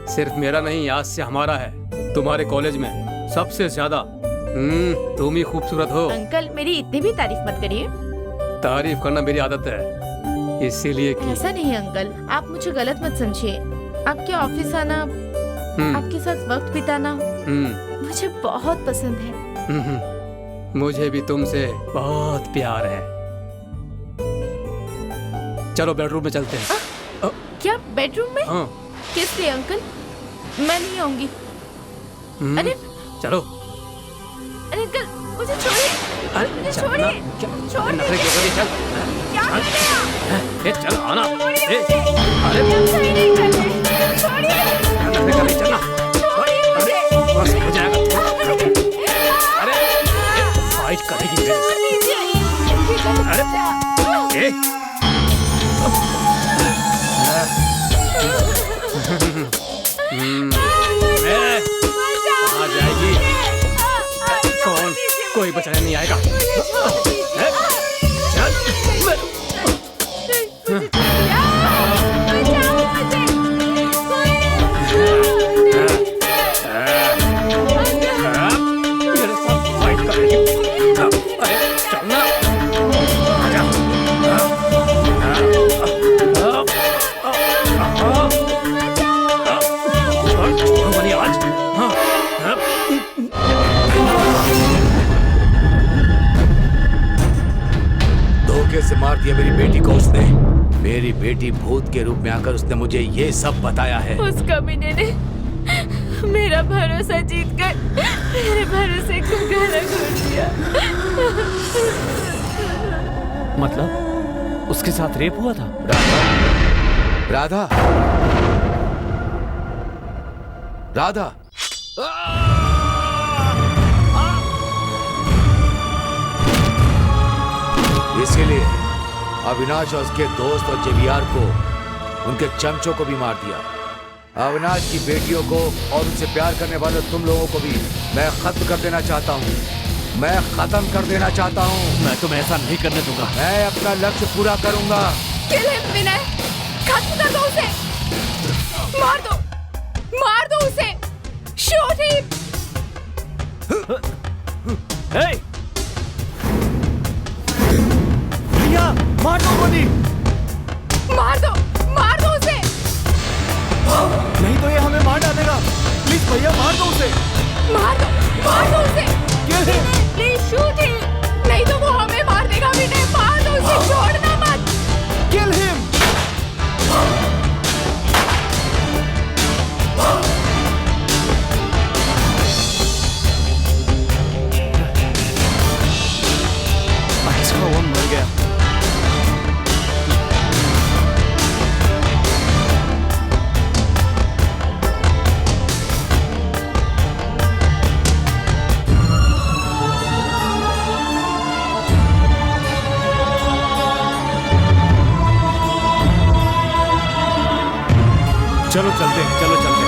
सिर्फ मेरा नहीं, आज से हमारा है। तुम्हारे कॉलेज में सबसे ज्यादा तुम ही खूबसूरत हो। अंकल, मेरी इतनी भी तारीफ मत करिए। तारीफ करना मेरी आदत है, इसीलिए कि... ऐसा नहीं अंकल, आप मुझे गलत मत समझिए। आपके ऑफिस आना, आपके साथ वक्त बिताना मुझे बहुत पसंद है। मुझे भी तुमसे बहुत प्यार है। चलो बेडरूम में चलते हैं। क्या बेडरूम में? हाँ। किस लिए अंकल? मैं नहीं आऊंगी। अरे चलो। अरे अंकल, मुझे छोड़िए। मुझे छोड़िए। छोड़ दीजिए। चल। क्या ए चल आना। ए अरे चलना। अरे बस हो जाएगा। अरे फाइट करेगी मेरे साथ। अरे ए आ जाएगी। कौन? कोई बचाने नहीं आएगा। मेरे साथ फाइट करेगी। अरे चलना। आजा। आज धोखे से मार दिया मेरी बेटी को उसने। मेरी बेटी भूत के रूप में आकर उसने मुझे ये सब बताया है। उस कमीने ने मेरा भरोसा जीत कर मेरे भरोसे को गला घोट दिया। मतलब उसके साथ रेप हुआ था? राधा, राधा, इसीलिए अविनाश और उसके दोस्त और जेवीआर को, उनके चमचों को भी मार दिया। अविनाश की बेटियों को और उनसे प्यार करने वाले तुम लोगों को भी मैं खत्म कर देना चाहता हूँ। मैं खत्म कर देना चाहता हूँ। मैं तुम्हें ऐसा नहीं करने दूंगा। मैं अपना लक्ष्य पूरा करूंगा। किल हिम विनय, खत्म कर दो उसे। मार दो, मार दो उसे। Shoot him. हे भैया, मार दो बनी। मार दो उसे। नहीं तो ये हमें मार डालेगा। प्लीज भैया मार दो उसे। मार दो उसे। Please shoot him. नहीं तो वो हमें मार देगा विनय। मार दो उसे, छोड़ना मत। Kill him. अच्छा वो मर गया। चलो चलते हैं, चलो चलते हैं।